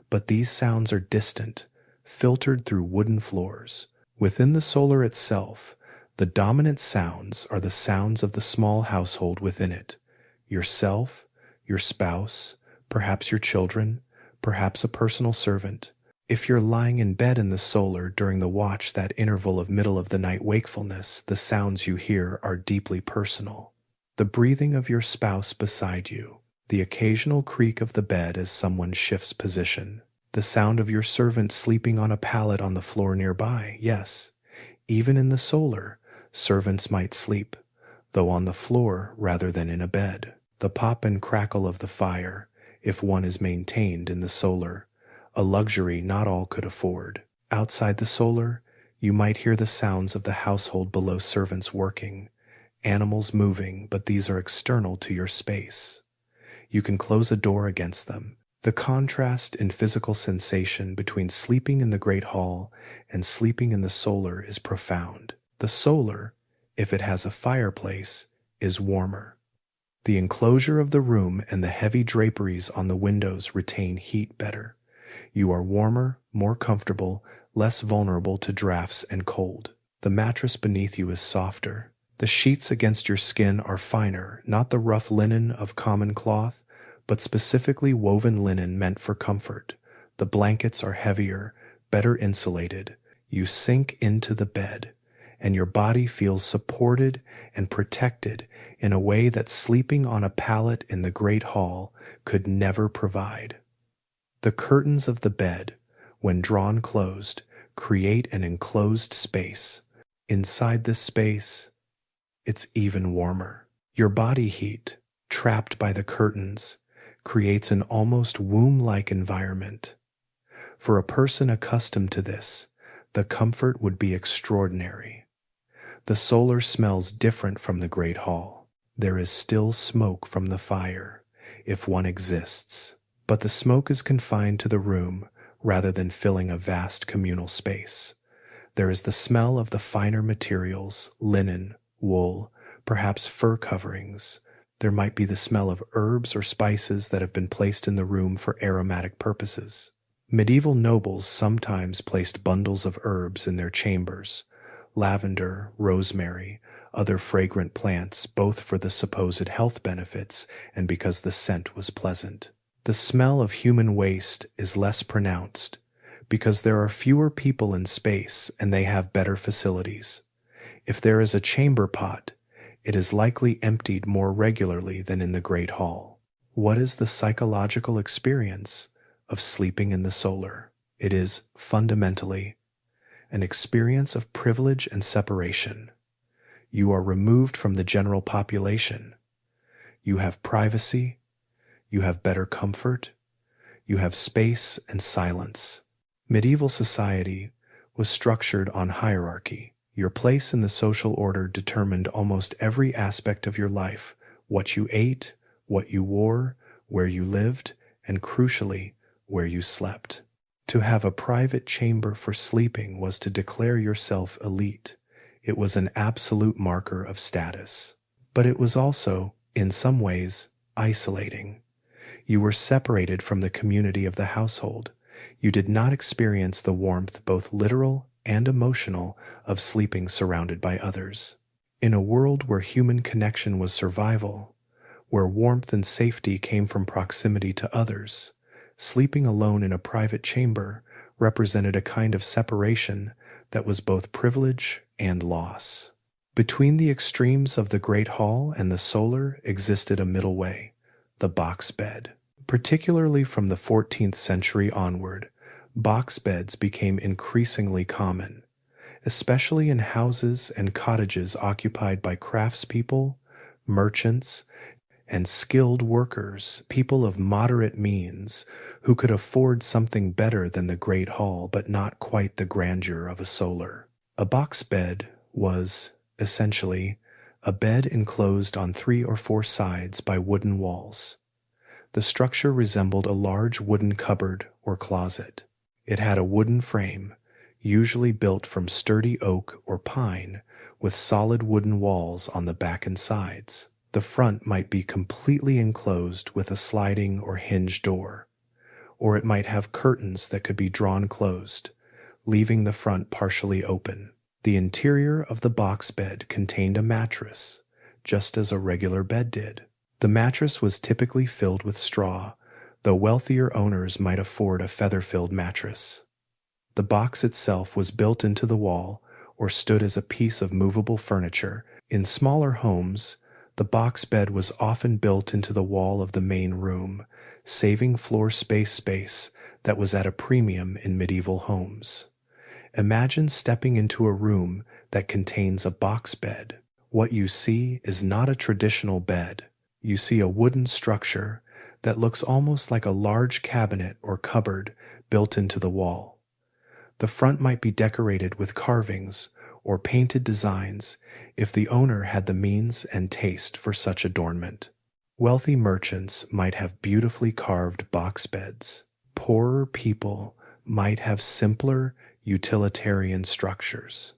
but these sounds are distant, filtered through wooden floors. Within the solar itself, the dominant sounds are the sounds of the small household within it. Yourself, your spouse, perhaps your children, perhaps a personal servant. If you're lying in bed in the solar during the watch, that interval of middle-of-the-night wakefulness, the sounds you hear are deeply personal. The breathing of your spouse beside you, the occasional creak of the bed as someone shifts position, the sound of your servant sleeping on a pallet on the floor nearby. Yes, even in the solar, servants might sleep, though on the floor rather than in a bed. The pop and crackle of the fire, if one is maintained in the solar, a luxury not all could afford. Outside the solar, you might hear the sounds of the household below, servants working, animals moving, but these are external to your space. You can close a door against them. The contrast in physical sensation between sleeping in the Great Hall and sleeping in the solar is profound. The solar, if it has a fireplace, is warmer. The enclosure of the room and the heavy draperies on the windows retain heat better. You are warmer, more comfortable, less vulnerable to drafts and cold. The mattress beneath you is softer. The sheets against your skin are finer, not the rough linen of common cloth, but specifically woven linen meant for comfort. The blankets are heavier, better insulated. You sink into the bed, and your body feels supported and protected in a way that sleeping on a pallet in the Great Hall could never provide. The curtains of the bed, when drawn closed, create an enclosed space. Inside this space, it's even warmer. Your body heat, trapped by the curtains, creates an almost womb-like environment. For a person accustomed to this, the comfort would be extraordinary. The solar smells different from the Great Hall. There is still smoke from the fire, if one exists, but the smoke is confined to the room rather than filling a vast communal space. There is the smell of the finer materials, linen, wool, perhaps fur coverings. There might be the smell of herbs or spices that have been placed in the room for aromatic purposes. Medieval nobles sometimes placed bundles of herbs in their chambers, lavender, rosemary, other fragrant plants, both for the supposed health benefits and because the scent was pleasant. The smell of human waste is less pronounced because there are fewer people in space and they have better facilities. If there is a chamber pot, it is likely emptied more regularly than in the Great Hall. What is the psychological experience of sleeping in the solar? It is, fundamentally, an experience of privilege and separation. You are removed from the general population. You have privacy. You have better comfort. You have space and silence. Medieval society was structured on hierarchy. Your place in the social order determined almost every aspect of your life: what you ate, what you wore, where you lived, and crucially, where you slept. To have a private chamber for sleeping was to declare yourself elite. It was an absolute marker of status. But it was also, in some ways, isolating. You were separated from the community of the household. You did not experience the warmth, both literal and emotional, of sleeping surrounded by others. In a world where human connection was survival, where warmth and safety came from proximity to others, sleeping alone in a private chamber represented a kind of separation that was both privilege and loss. Between the extremes of the Great Hall and the solar existed a middle way, the box bed. Particularly from the 14th century onward, box beds became increasingly common, especially in houses and cottages occupied by craftspeople, merchants, and skilled workers, people of moderate means who could afford something better than the Great Hall but not quite the grandeur of a solar. A box bed was, essentially, a bed enclosed on 3 or 4 sides by wooden walls. The structure resembled a large wooden cupboard or closet. It had a wooden frame, usually built from sturdy oak or pine, with solid wooden walls on the back and sides. The front might be completely enclosed with a sliding or hinge door, or it might have curtains that could be drawn closed, leaving the front partially open. The interior of the box bed contained a mattress, just as a regular bed did. The mattress was typically filled with straw, though wealthier owners might afford a feather-filled mattress. The box itself was built into the wall or stood as a piece of movable furniture. In smaller homes, the box bed was often built into the wall of the main room, saving floor space that was at a premium in medieval homes. Imagine stepping into a room that contains a box bed. What you see is not a traditional bed. You see a wooden structure that looks almost like a large cabinet or cupboard built into the wall. The front might be decorated with carvings or painted designs if the owner had the means and taste for such adornment. Wealthy merchants might have beautifully carved box beds. Poorer people might have simpler, utilitarian structures.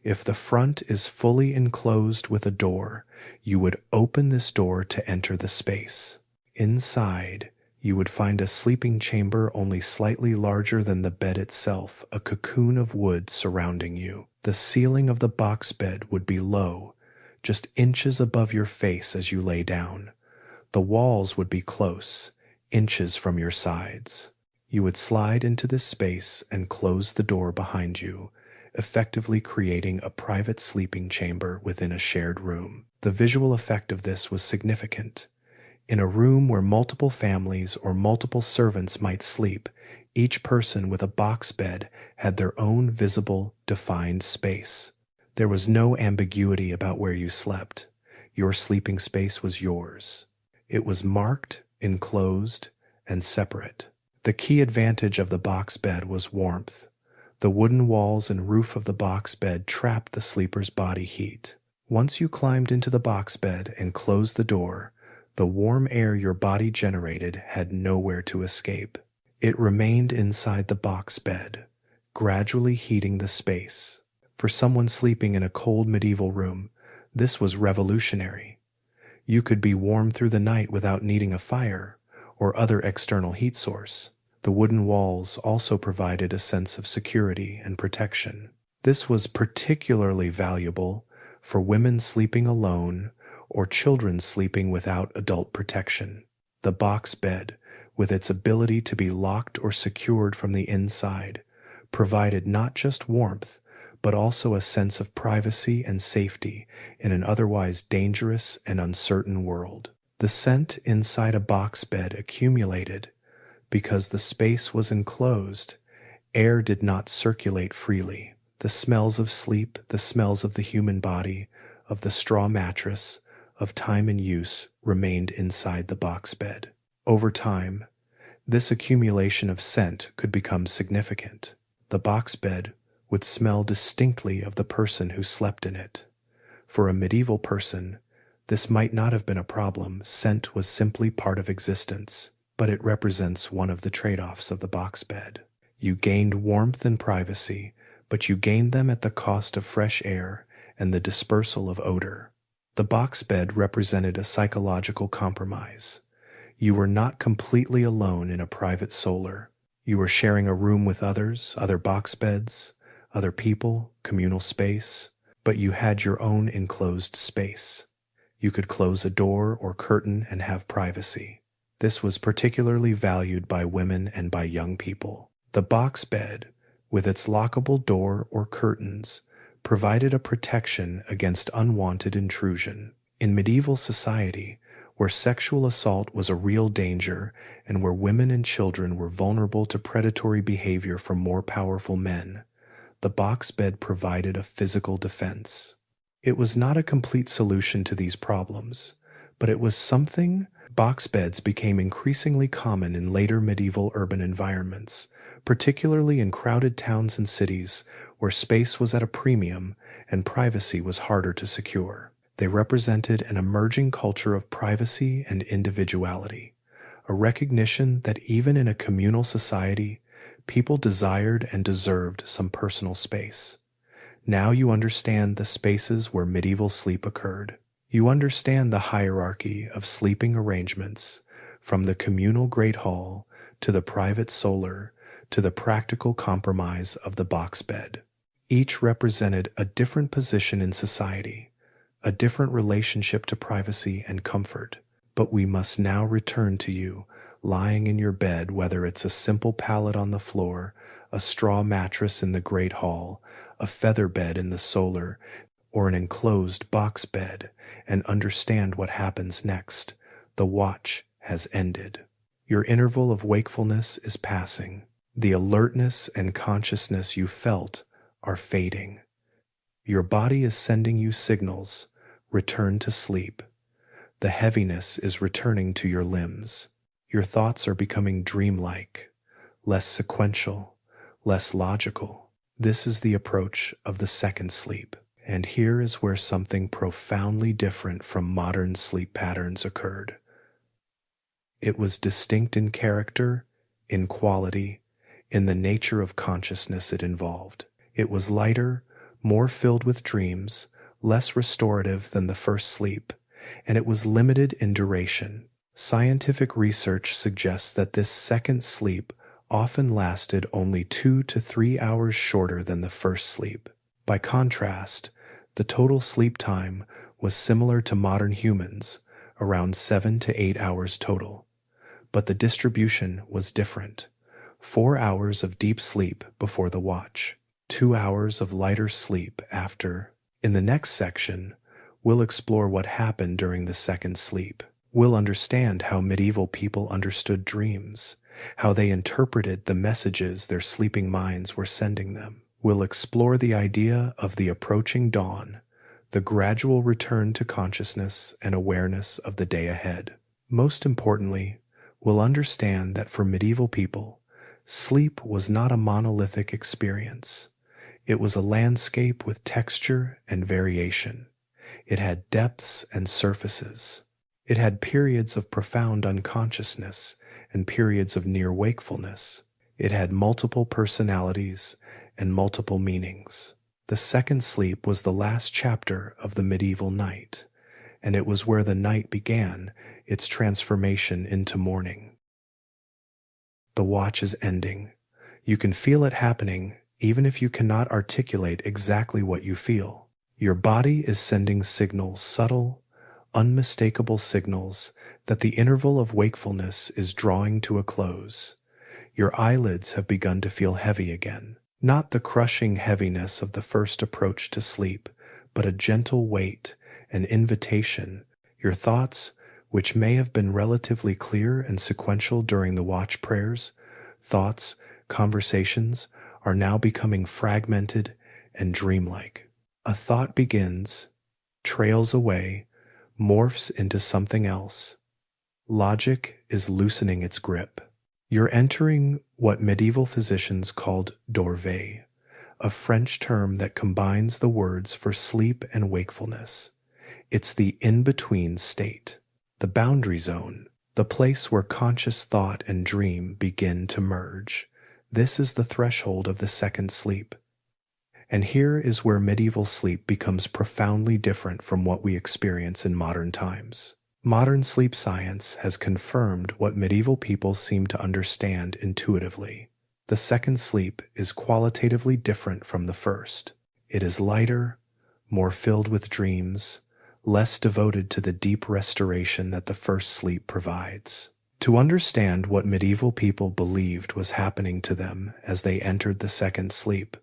If the front is fully enclosed with a door, you would open this door to enter the space. Inside, you would find a sleeping chamber only slightly larger than the bed itself, a cocoon of wood surrounding you. The ceiling of the box bed would be low, just inches above your face as you lay down. The walls would be close, inches from your sides. You would slide into this space and close the door behind you, effectively creating a private sleeping chamber within a shared room. The visual effect of this was significant. In a room where multiple families or multiple servants might sleep, each person with a box bed had their own visible, defined space. There was no ambiguity about where you slept. Your sleeping space was yours. It was marked, enclosed, and separate. The key advantage of the box bed was warmth. The wooden walls and roof of the box bed trapped the sleeper's body heat. Once you climbed into the box bed and closed the door, the warm air your body generated had nowhere to escape. It remained inside the box bed, gradually heating the space. For someone sleeping in a cold medieval room, this was revolutionary. You could be warm through the night without needing a fire or other external heat source. The wooden walls also provided a sense of security and protection. This was particularly valuable for women sleeping alone or children sleeping without adult protection. The box bed, with its ability to be locked or secured from the inside, provided not just warmth, but also a sense of privacy and safety in an otherwise dangerous and uncertain world. The scent inside a box bed accumulated because the space was enclosed. Air did not circulate freely. The smells of sleep, the smells of the human body, of the straw mattress, of time and use remained inside the box bed. Over time, this accumulation of scent could become significant. The box bed would smell distinctly of the person who slept in it. For a medieval person, this might not have been a problem. Scent was simply part of existence. but it represents one of the trade-offs of the box bed. You gained warmth and privacy, but you gained them at the cost of fresh air and the dispersal of odor. The box bed represented a psychological compromise. You were not completely alone in a private solar. You were sharing a room with others, other box beds, other people, communal space, but you had your own enclosed space. You could close a door or curtain and have privacy. This was particularly valued by women and by young people. The box bed, with its lockable door or curtains, provided a protection against unwanted intrusion. In medieval society, where sexual assault was a real danger and where women and children were vulnerable to predatory behavior from more powerful men, the box bed provided a physical defense. It was not a complete solution to these problems, but it was something. Box beds became increasingly common in later medieval urban environments, particularly in crowded towns and cities where space was at a premium and privacy was harder to secure. They represented an emerging culture of privacy and individuality, a recognition that even in a communal society, people desired and deserved some personal space. Now you understand the spaces where medieval sleep occurred. You understand the hierarchy of sleeping arrangements, from the communal great hall to the private solar to the practical compromise of the box bed. Each represented a different position in society, a different relationship to privacy and comfort. But we must now return to you, lying in your bed, whether it's a simple pallet on the floor, a straw mattress in the great hall, a feather bed in the solar, or an enclosed box bed, and understand what happens next. The watch has ended. Your interval of wakefulness is passing. The alertness and consciousness you felt are fading. Your body is sending you signals. Return to sleep. The heaviness is returning to your limbs. Your thoughts are becoming dreamlike, less sequential, less logical. This is the approach of the second sleep. And here is where something profoundly different from modern sleep patterns occurred. It was distinct in character, in quality, in the nature of consciousness it involved. It was lighter, more filled with dreams, less restorative than the first sleep, and it was limited in duration. Scientific research suggests that this second sleep often lasted only 2 to 3 hours shorter than the first sleep. By contrast, the total sleep time was similar to modern humans, around 7 to 8 hours total. But the distribution was different. 4 hours of deep sleep before the watch, 2 hours of lighter sleep after. In the next section, we'll explore what happened during the second sleep. We'll understand how medieval people understood dreams, how they interpreted the messages their sleeping minds were sending them. We'll explore the idea of the approaching dawn, the gradual return to consciousness and awareness of the day ahead. Most importantly, we'll understand that for medieval people, sleep was not a monolithic experience. It was a landscape with texture and variation. It had depths and surfaces. It had periods of profound unconsciousness and periods of near wakefulness. It had multiple personalities and multiple meanings. The second sleep was the last chapter of the medieval night, and it was where the night began its transformation into morning. The watch is ending. You can feel it happening, even if you cannot articulate exactly what you feel. Your body is sending signals, subtle, unmistakable signals, that the interval of wakefulness is drawing to a close. Your eyelids have begun to feel heavy again. Not the crushing heaviness of the first approach to sleep, but a gentle weight, an invitation. Your thoughts, which may have been relatively clear and sequential during the watch prayers, thoughts, conversations, are now becoming fragmented and dreamlike. A thought begins, trails away, morphs into something else. Logic is loosening its grip. You're entering what medieval physicians called dorveil, a French term that combines the words for sleep and wakefulness. It's the in-between state, the boundary zone. the place where conscious thought and dream begin to merge. This is the threshold of the second sleep. And here is where medieval sleep becomes profoundly different from what we experience in modern times. Modern sleep science has confirmed what medieval people seem to understand intuitively. The second sleep is qualitatively different from the first. It is lighter, more filled with dreams, less devoted to the deep restoration that the first sleep provides. To understand what medieval people believed was happening to them as they entered the second sleep,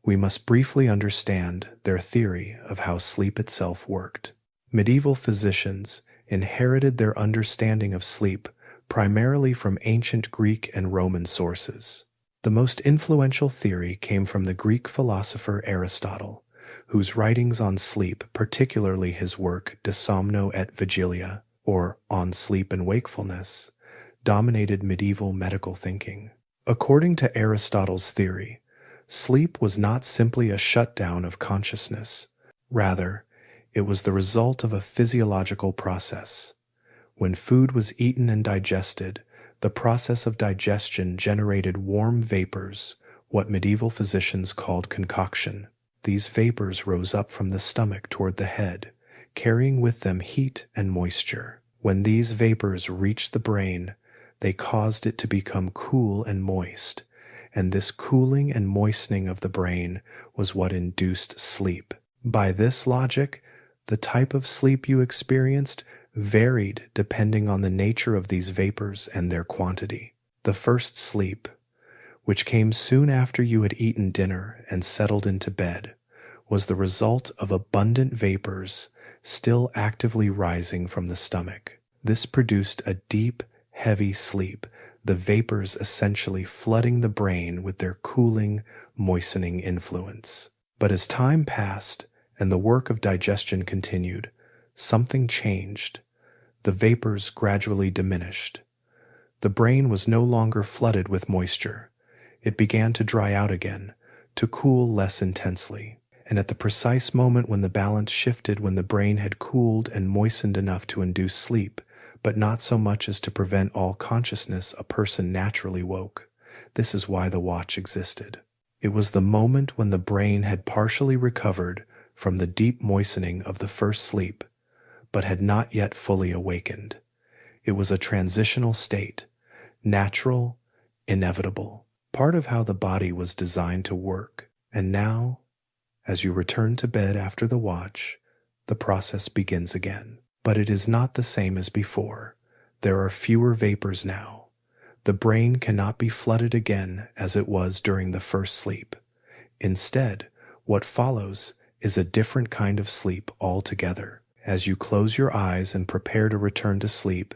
we must briefly understand their theory of how sleep itself worked. Medieval physicians inherited their understanding of sleep primarily from ancient Greek and Roman sources. The most influential theory came from the Greek philosopher Aristotle, whose writings on sleep, particularly his work De Somno et Vigilia, or On Sleep and Wakefulness, dominated medieval medical thinking. According to Aristotle's theory, sleep was not simply a shutdown of consciousness. Rather, it was the result of a physiological process. When food was eaten and digested, the process of digestion generated warm vapors, what medieval physicians called concoction. These vapors rose up from the stomach toward the head, carrying with them heat and moisture. When these vapors reached the brain, they caused it to become cool and moist, and this cooling and moistening of the brain was what induced sleep. By this logic, the type of sleep you experienced varied depending on the nature of these vapors and their quantity. The first sleep, which came soon after you had eaten dinner and settled into bed, was the result of abundant vapors still actively rising from the stomach. This produced a deep, heavy sleep, the vapors essentially flooding the brain with their cooling, moistening influence. But as time passed and the work of digestion continued, something changed. The vapors gradually diminished. The brain was no longer flooded with moisture. It began to dry out again, to cool less intensely. And at the precise moment when the balance shifted, when the brain had cooled and moistened enough to induce sleep, but not so much as to prevent all consciousness, a person naturally woke. This is why the watch existed. It was the moment when the brain had partially recovered from the deep moistening of the first sleep, but had not yet fully awakened. It was a transitional state, natural, inevitable, part of how the body was designed to work. And now, as you return to bed after the watch, the process begins again. But it is not the same as before. There are fewer vapors now. The brain cannot be flooded again as it was during the first sleep. Instead, what follows is a different kind of sleep altogether. As you close your eyes and prepare to return to sleep,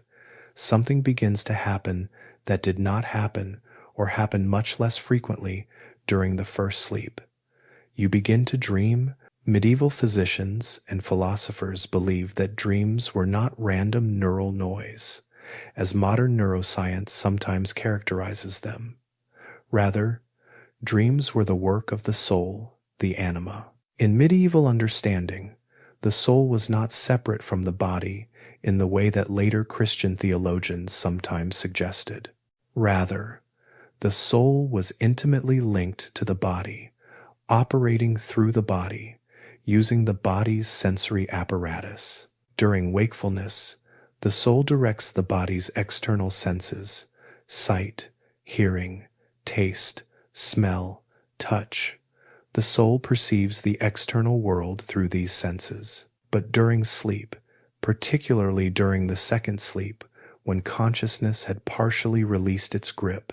something begins to happen that did not happen or happen much less frequently during the first sleep. You begin to dream. Medieval physicians and philosophers believed that dreams were not random neural noise, as modern neuroscience sometimes characterizes them. Rather, dreams were the work of the soul, the anima. In medieval understanding, the soul was not separate from the body in the way that later Christian theologians sometimes suggested. Rather, the soul was intimately linked to the body, operating through the body, using the body's sensory apparatus. During wakefulness, the soul directs the body's external senses, sight, hearing, taste, smell, touch. The soul perceives the external world through these senses. But during sleep, particularly during the second sleep, when consciousness had partially released its grip,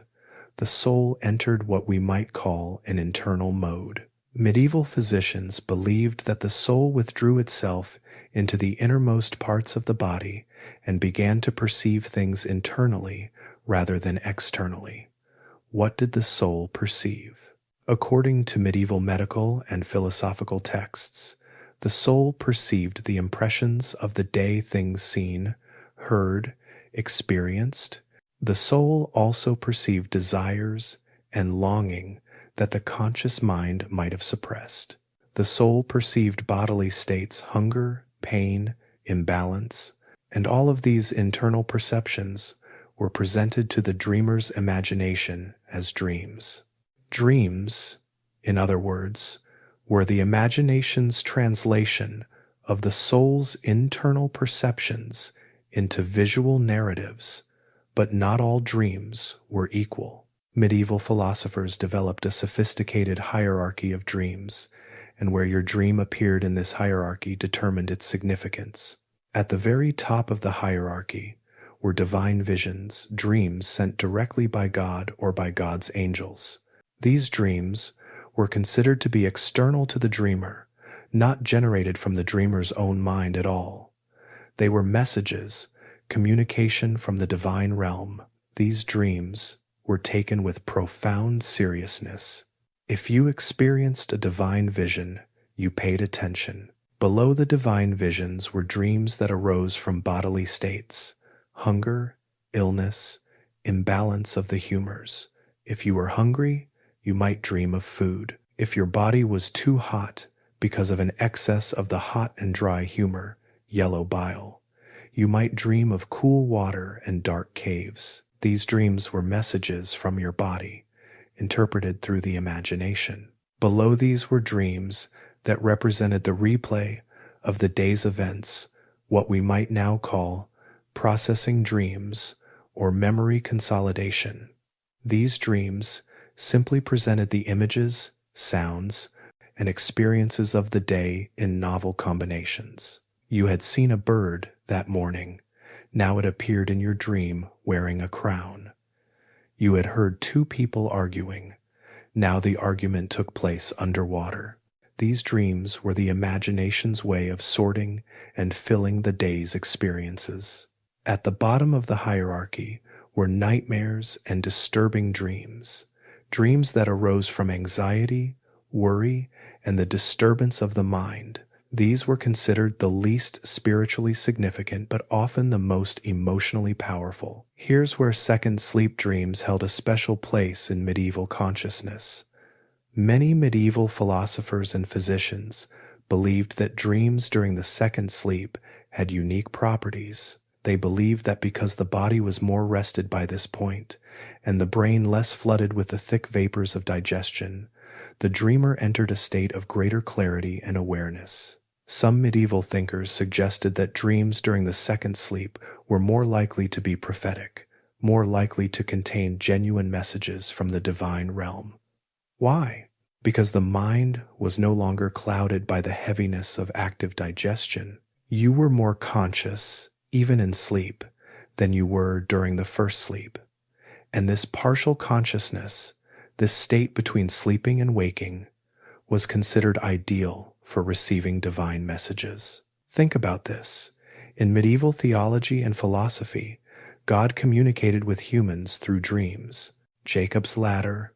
the soul entered what we might call an internal mode. Medieval physicians believed that the soul withdrew itself into the innermost parts of the body and began to perceive things internally rather than externally. What did the soul perceive? According to medieval medical and philosophical texts, the soul perceived the impressions of the day, things seen, heard, experienced. The soul also perceived desires and longing that the conscious mind might have suppressed. The soul perceived bodily states, hunger, pain, imbalance. And all of these internal perceptions were presented to the dreamer's imagination as dreams. Dreams, in other words, were the imagination's translation of the soul's internal perceptions into visual narratives, but not all dreams were equal. Medieval philosophers developed a sophisticated hierarchy of dreams, and where your dream appeared in this hierarchy determined its significance. At the very top of the hierarchy were divine visions, dreams sent directly by God or by God's angels. These dreams were considered to be external to the dreamer, not generated from the dreamer's own mind at all. They were messages, communication from the divine realm. These dreams were taken with profound seriousness. If you experienced a divine vision, you paid attention. Below the divine visions were dreams that arose from bodily states, hunger, illness, imbalance of the humors. If you were hungry, you might dream of food. If your body was too hot because of an excess of the hot and dry humor, yellow bile, you might dream of cool water and dark caves. These dreams were messages from your body, interpreted through the imagination. Below these were dreams that represented the replay of the day's events, what we might now call processing dreams or memory consolidation. These dreams simply presented the images, sounds, and experiences of the day in novel combinations. You had seen a bird that morning. Now it appeared in your dream wearing a crown. You had heard two people arguing. Now the argument took place underwater. These dreams were the imagination's way of sorting and filling the day's experiences. At the bottom of the hierarchy were nightmares and disturbing dreams, dreams that arose from anxiety, worry, and the disturbance of the mind. These were considered the least spiritually significant but often the most emotionally powerful. Here's where second sleep dreams held a special place in medieval consciousness. Many medieval philosophers and physicians believed that dreams during the second sleep had unique properties. They believed that because the body was more rested by this point, and the brain less flooded with the thick vapors of digestion, the dreamer entered a state of greater clarity and awareness. Some medieval thinkers suggested that dreams during the second sleep were more likely to be prophetic, more likely to contain genuine messages from the divine realm. Why? Because the mind was no longer clouded by the heaviness of active digestion. You were more conscious, even in sleep, than you were during the first sleep. And this partial consciousness, this state between sleeping and waking, was considered ideal for receiving divine messages. Think about this. In medieval theology and philosophy, God communicated with humans through dreams. Jacob's ladder,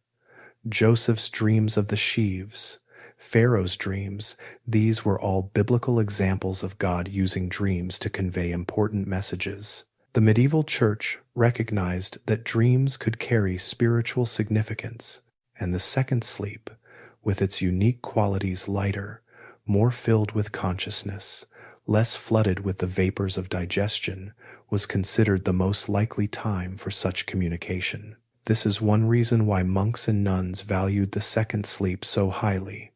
Joseph's dreams of the sheaves, Pharaoh's dreams, these were all biblical examples of God using dreams to convey important messages. The medieval church recognized that dreams could carry spiritual significance, and the second sleep, with its unique qualities lighter, more filled with consciousness, less flooded with the vapors of digestion, was considered the most likely time for such communication. This is one reason why monks and nuns valued the second sleep so highly.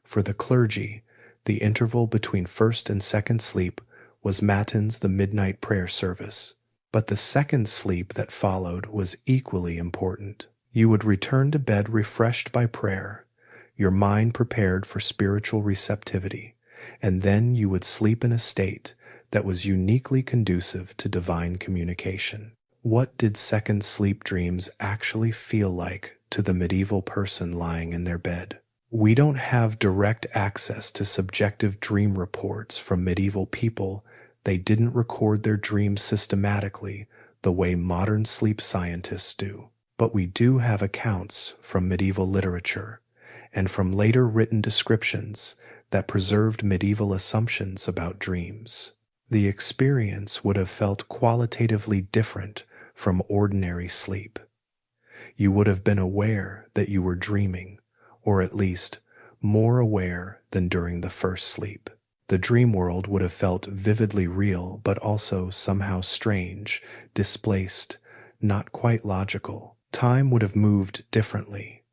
For the clergy, the interval between first and second sleep was matins, the midnight prayer service. But the second sleep that followed was equally important. You would return to bed refreshed by prayer, your mind prepared for spiritual receptivity, and then you would sleep in a state that was uniquely conducive to divine communication. What did second sleep dreams actually feel like to the medieval person lying in their bed? We don't have direct access to subjective dream reports from medieval people. They didn't record their dreams systematically the way modern sleep scientists do. But we do have accounts from medieval literature and from later written descriptions that preserved medieval assumptions about dreams. The experience would have felt qualitatively different from ordinary sleep. You would have been aware that you were dreaming, or at least more aware than during the first sleep. The The dream world would have felt vividly real, but also somehow strange, displaced, not quite logical. Time would have moved differently.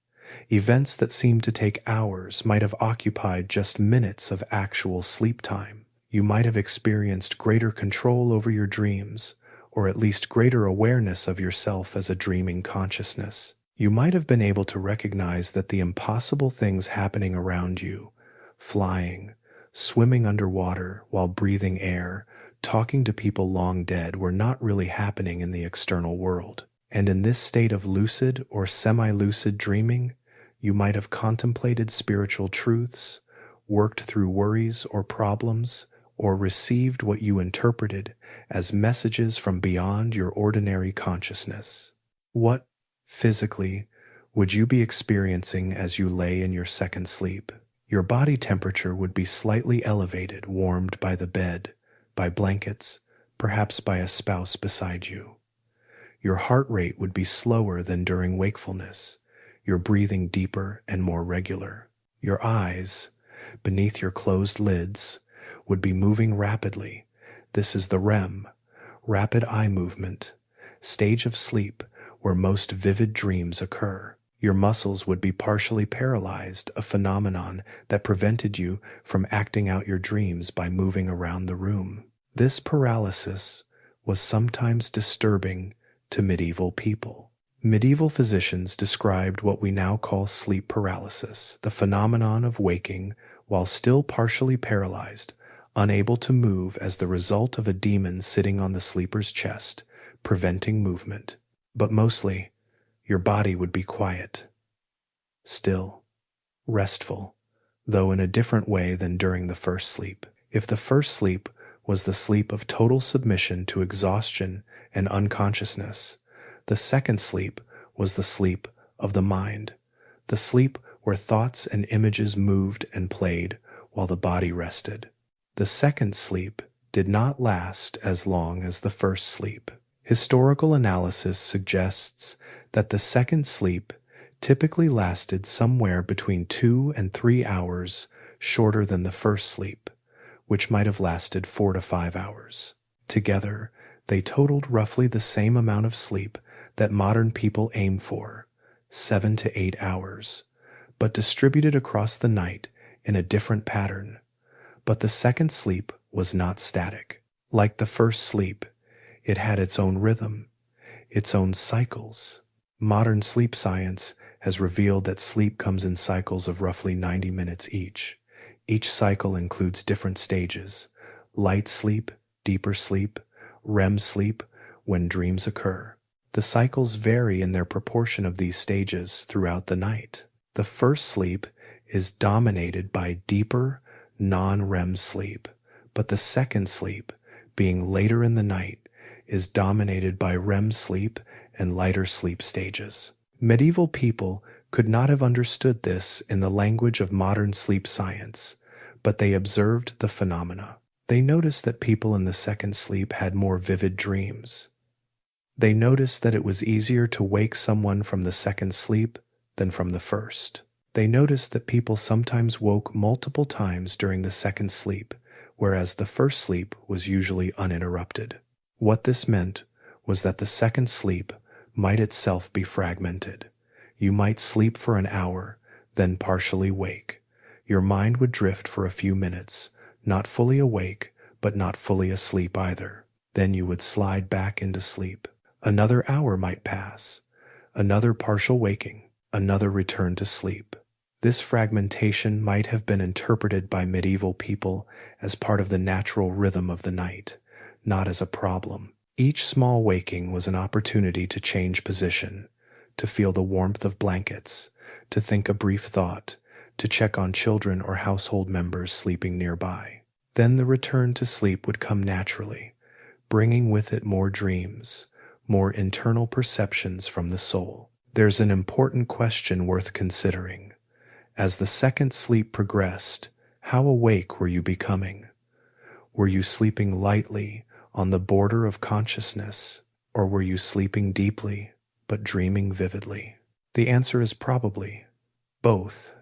Events that seemed to take hours might have occupied just minutes of actual sleep time. You might have experienced greater control over your dreams, or at least greater awareness of yourself as a dreaming consciousness. You might have been able to recognize that the impossible things happening around you, flying, swimming underwater while breathing air, talking to people long dead, were not really happening in the external world. And in this state of lucid or semi-lucid dreaming, you might have contemplated spiritual truths, worked through worries or problems, or received what you interpreted as messages from beyond your ordinary consciousness. What, physically, would you be experiencing as you lay in your second sleep? Your body temperature would be slightly elevated, warmed by the bed, by blankets, perhaps by a spouse beside you. Your heart rate would be slower than during wakefulness, your breathing deeper and more regular. Your eyes, beneath your closed lids, would be moving rapidly. This is the REM, rapid eye movement, stage of sleep where most vivid dreams occur. Your muscles would be partially paralyzed, a phenomenon that prevented you from acting out your dreams by moving around the room. This paralysis was sometimes disturbing to medieval people. Medieval physicians described what we now call sleep paralysis, the phenomenon of waking while still partially paralyzed, unable to move as the result of a demon sitting on the sleeper's chest, preventing movement. But mostly, your body would be quiet, still, restful, though in a different way than during the first sleep. If the first sleep was the sleep of total submission to exhaustion and unconsciousness, the second sleep was the sleep of the mind, the sleep where thoughts and images moved and played while the body rested. The second sleep did not last as long as the first sleep. Historical analysis suggests that the second sleep typically lasted somewhere between 2 and 3 hours shorter than the first sleep, which might have lasted 4 to 5 hours. Together, they totaled roughly the same amount of sleep that modern people aim for, 7 to 8 hours, but distributed across the night in a different pattern. But the second sleep was not static. Like the first sleep, it had its own rhythm, its own cycles. Modern sleep science has revealed that sleep comes in cycles of roughly 90 minutes each. Each cycle includes different stages: light sleep, deeper sleep, REM sleep, when dreams occur. The cycles vary in their proportion of these stages throughout the night. The first sleep is dominated by deeper, non-REM sleep, but the second sleep, being later in the night, is dominated by REM sleep and lighter sleep stages. Medieval people could not have understood this in the language of modern sleep science, but they observed the phenomena. They noticed that people in the second sleep had more vivid dreams. They noticed that it was easier to wake someone from the second sleep than from the first. They noticed that people sometimes woke multiple times during the second sleep, whereas the first sleep was usually uninterrupted. What this meant was that the second sleep might itself be fragmented. You might sleep for an hour, then partially wake. Your mind would drift for a few minutes, not fully awake, but not fully asleep either. Then you would slide back into sleep. Another hour might pass, another partial waking, another return to sleep. This fragmentation might have been interpreted by medieval people as part of the natural rhythm of the night, not as a problem. Each small waking was an opportunity to change position, to feel the warmth of blankets, to think a brief thought, to check on children or household members sleeping nearby. Then the return to sleep would come naturally, bringing with it more dreams, more internal perceptions from the soul. There's an important question worth considering. As the second sleep progressed, how awake were you becoming? Were you sleeping lightly, on the border of consciousness, or were you sleeping deeply, but dreaming vividly? The answer is probably both,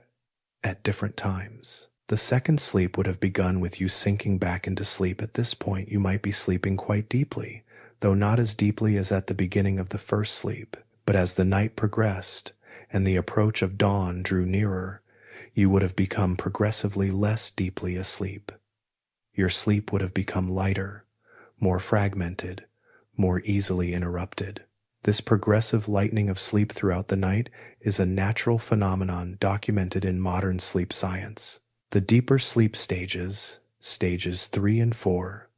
at different times. The second sleep would have begun with you sinking back into sleep. At this point, you might be sleeping quite deeply, though not as deeply as at the beginning of the first sleep. But as the night progressed and the approach of dawn drew nearer, you would have become progressively less deeply asleep. Your sleep would have become lighter, more fragmented, more easily interrupted. This progressive lightening of sleep throughout the night is a natural phenomenon documented in modern sleep science. The deeper sleep stages, stages 3 and 4,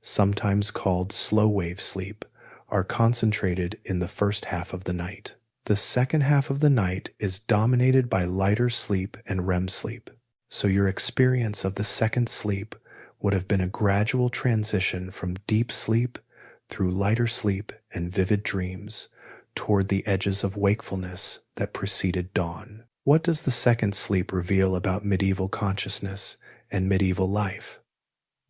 sometimes called slow-wave sleep, are concentrated in the first half of the night. The second half of the night is dominated by lighter sleep and REM sleep, so your experience of the second sleep would have been a gradual transition from deep sleep through lighter sleep and vivid dreams toward the edges of wakefulness that preceded dawn. What does the second sleep reveal about medieval consciousness and medieval life?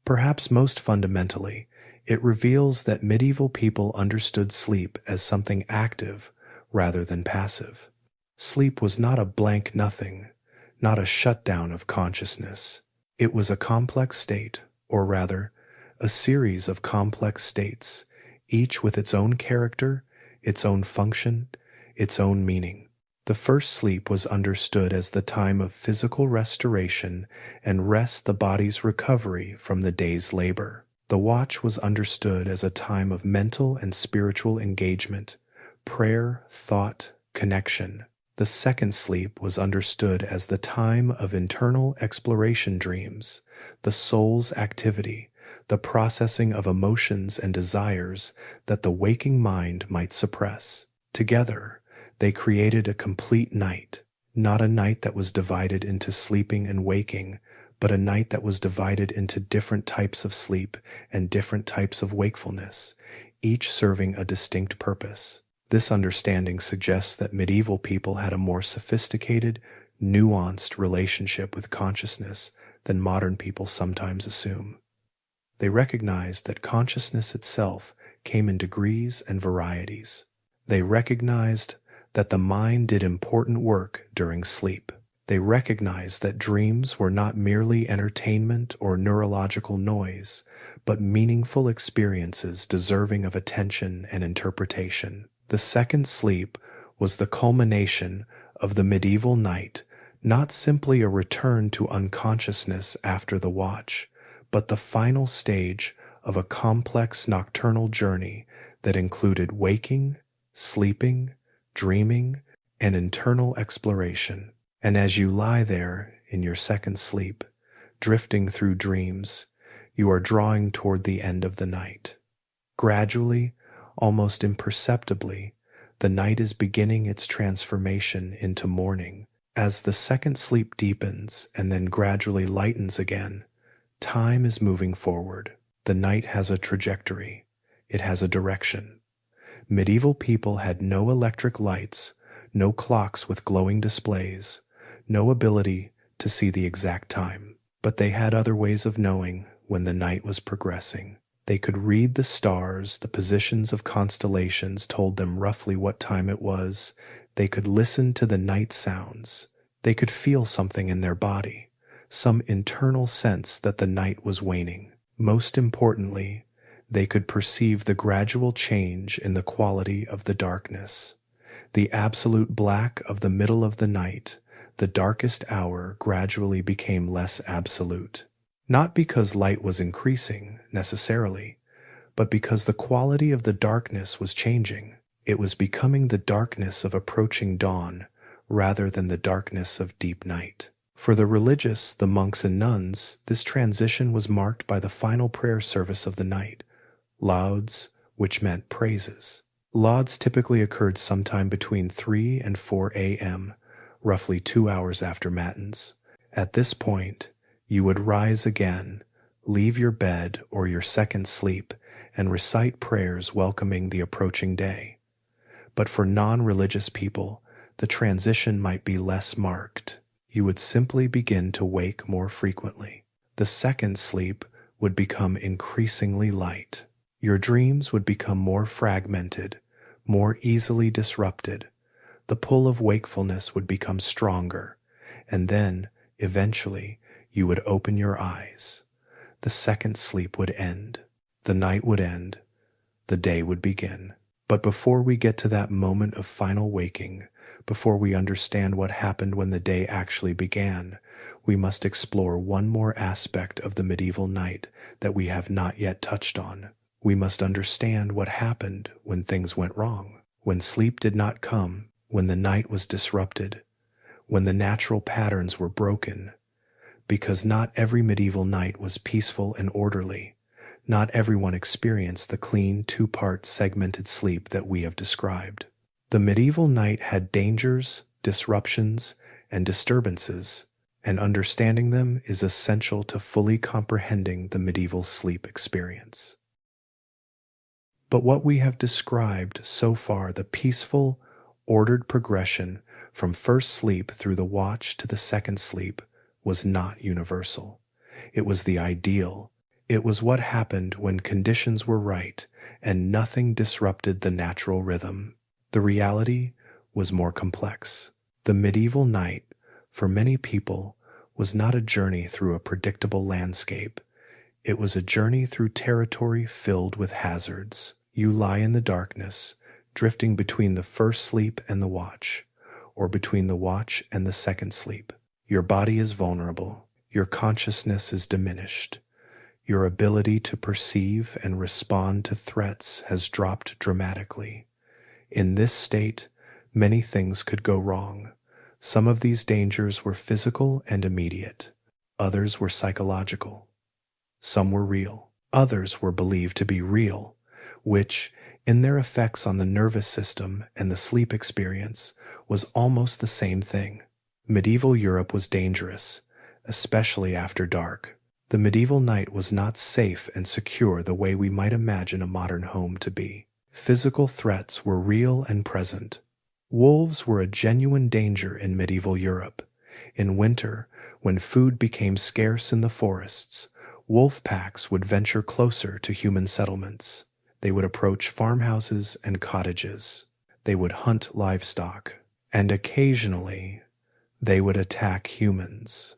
Perhaps most fundamentally, it reveals that medieval people understood sleep as something active rather than passive. Sleep was not a blank nothing, not a shutdown of consciousness. It was a complex state, or rather, a series of complex states, each with its own character, its own function, its own meaning. The first sleep was understood as the time of physical restoration and rest, the body's recovery from the day's labor. The watch was understood as a time of mental and spiritual engagement, prayer, thought, connection. The second sleep was understood as the time of internal exploration, dreams, the soul's activity, the processing of emotions and desires that the waking mind might suppress. Together, they created a complete night, not a night that was divided into sleeping and waking, but a night that was divided into different types of sleep and different types of wakefulness, each serving a distinct purpose. This understanding suggests that medieval people had a more sophisticated, nuanced relationship with consciousness than modern people sometimes assume. They recognized that consciousness itself came in degrees and varieties. They recognized that the mind did important work during sleep. They recognized that dreams were not merely entertainment or neurological noise, but meaningful experiences deserving of attention and interpretation. The second sleep was the culmination of the medieval night, not simply a return to unconsciousness after the watch, but the final stage of a complex nocturnal journey that included waking, sleeping, dreaming, and internal exploration. And as you lie there in your second sleep, drifting through dreams, you are drawing toward the end of the night. Gradually, almost imperceptibly, the night is beginning its transformation into morning. As the second sleep deepens and then gradually lightens again, time is moving forward. The night has a trajectory. It has a direction. Medieval people had no electric lights, no clocks with glowing displays, no ability to see the exact time. But they had other ways of knowing when the night was progressing. They could read the stars, the positions of constellations told them roughly what time it was. They could listen to the night sounds. They could feel something in their body, some internal sense that the night was waning. Most importantly, they could perceive the gradual change in the quality of the darkness. The absolute black of the middle of the night, the darkest hour, gradually became less absolute. Not because light was increasing, necessarily, but because the quality of the darkness was changing. It was becoming the darkness of approaching dawn, rather than the darkness of deep night. For the religious, the monks and nuns, this transition was marked by the final prayer service of the night, lauds, which meant praises. Lauds typically occurred sometime between 3 and 4 a.m., roughly 2 hours after matins. At this point, you would rise again, leave your bed or your second sleep, and recite prayers welcoming the approaching day. But for non-religious people, the transition might be less marked. You would simply begin to wake more frequently. The second sleep would become increasingly light. Your dreams would become more fragmented, more easily disrupted. The pull of wakefulness would become stronger, and then, eventually, You would open your eyes. The second sleep would end. The night would end. The day would begin. But before we get to that moment of final waking, before we understand what happened when the day actually began, we must explore one more aspect of the medieval night that we have not yet touched on. We must understand what happened when things went wrong, when sleep did not come, when the night was disrupted, when the natural patterns were broken. Because not every medieval night was peaceful and orderly. Not everyone experienced the clean, two-part segmented sleep that we have described. The medieval night had dangers, disruptions, and disturbances, and understanding them is essential to fully comprehending the medieval sleep experience. But what we have described so far, the peaceful, ordered progression from first sleep through the watch to the second sleep, was not universal. It was the ideal. It was what happened when conditions were right and nothing disrupted the natural rhythm. The reality was more complex. The medieval night, for many people, was not a journey through a predictable landscape. It was a journey through territory filled with hazards. You lie in the darkness, drifting between the first sleep and the watch, or between the watch and the second sleep. Your body is vulnerable. Your consciousness is diminished. Your ability to perceive and respond to threats has dropped dramatically. In this state, many things could go wrong. Some of these dangers were physical and immediate. Others were psychological. Some were real. Others were believed to be real, which, in their effects on the nervous system and the sleep experience, was almost the same thing. Medieval Europe was dangerous, especially after dark. The medieval night was not safe and secure the way we might imagine a modern home to be. Physical threats were real and present. Wolves were a genuine danger in medieval Europe. In winter, when food became scarce in the forests, wolf packs would venture closer to human settlements. They would approach farmhouses and cottages. They would hunt livestock, and occasionally, they would attack humans.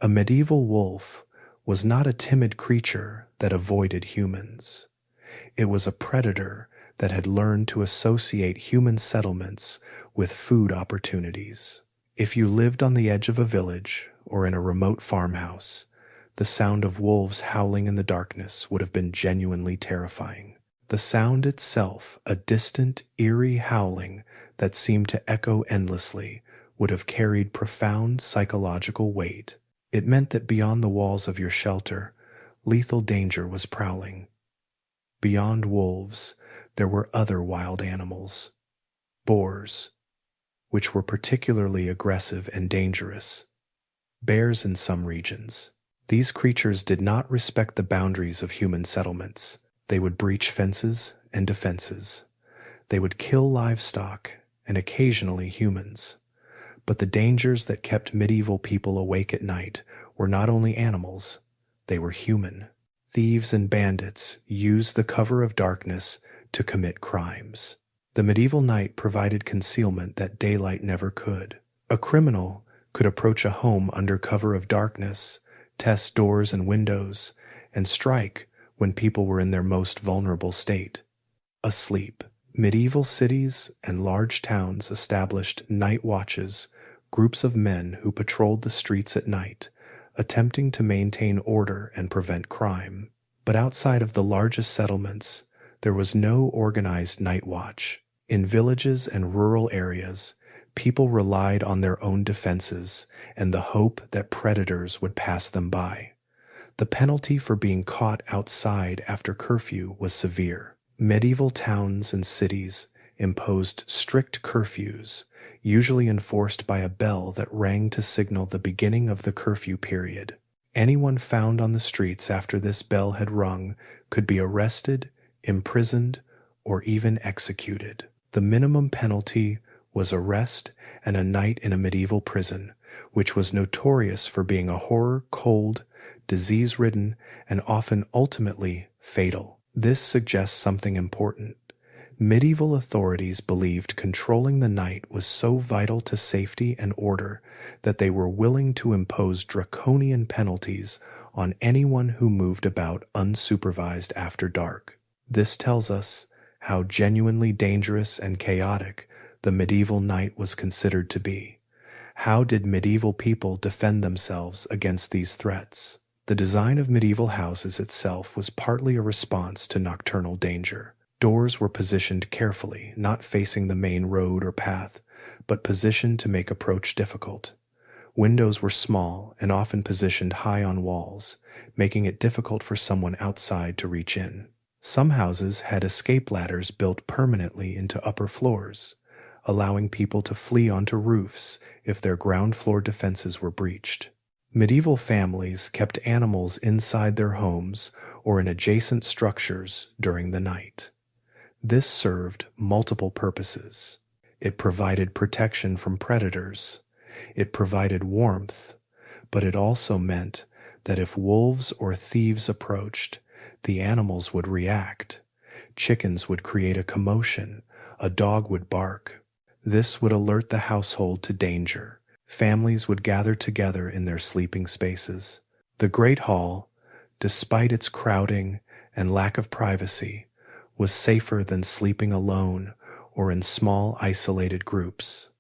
A medieval wolf was not a timid creature that avoided humans. It was a predator that had learned to associate human settlements with food opportunities. If you lived on the edge of a village or in a remote farmhouse, the sound of wolves howling in the darkness would have been genuinely terrifying. The sound itself, a distant, eerie howling that seemed to echo endlessly, would have carried profound psychological weight. It meant that beyond the walls of your shelter, lethal danger was prowling. Beyond wolves, there were other wild animals. Boars, which were particularly aggressive and dangerous. Bears in some regions. These creatures did not respect the boundaries of human settlements. They would breach fences and defenses. They would kill livestock and occasionally humans. But the dangers that kept medieval people awake at night were not only animals, they were human. Thieves and bandits used the cover of darkness to commit crimes. The medieval night provided concealment that daylight never could. A criminal could approach a home under cover of darkness, test doors and windows, and strike when people were in their most vulnerable state, asleep. Medieval cities and large towns established night watches, groups of men who patrolled the streets at night, attempting to maintain order and prevent crime. But outside of the largest settlements, there was no organized night watch. In villages and rural areas, people relied on their own defenses and the hope that predators would pass them by. The penalty for being caught outside after curfew was severe. Medieval towns and cities imposed strict curfews, usually enforced by a bell that rang to signal the beginning of the curfew period. Anyone found on the streets after this bell had rung could be arrested, imprisoned, or even executed. The minimum penalty was arrest and a night in a medieval prison, which was notorious for being a horror, cold, disease-ridden, and often ultimately fatal. This suggests something important. Medieval authorities believed controlling the night was so vital to safety and order that they were willing to impose draconian penalties on anyone who moved about unsupervised after dark. This tells us how genuinely dangerous and chaotic the medieval night was considered to be. How did medieval people defend themselves against these threats? The design of medieval houses itself was partly a response to nocturnal danger. Doors were positioned carefully, not facing the main road or path, but positioned to make approach difficult. Windows were small and often positioned high on walls, making it difficult for someone outside to reach in. Some houses had escape ladders built permanently into upper floors, allowing people to flee onto roofs if their ground floor defenses were breached. Medieval families kept animals inside their homes or in adjacent structures during the night. This served multiple purposes. It provided protection from predators. It provided warmth, but it also meant that if wolves or thieves approached, the animals would react. Chickens would create a commotion. A dog would bark. This would alert the household to danger. Families would gather together in their sleeping spaces. The Great Hall, despite its crowding and lack of privacy, was safer than sleeping alone or in small isolated groups.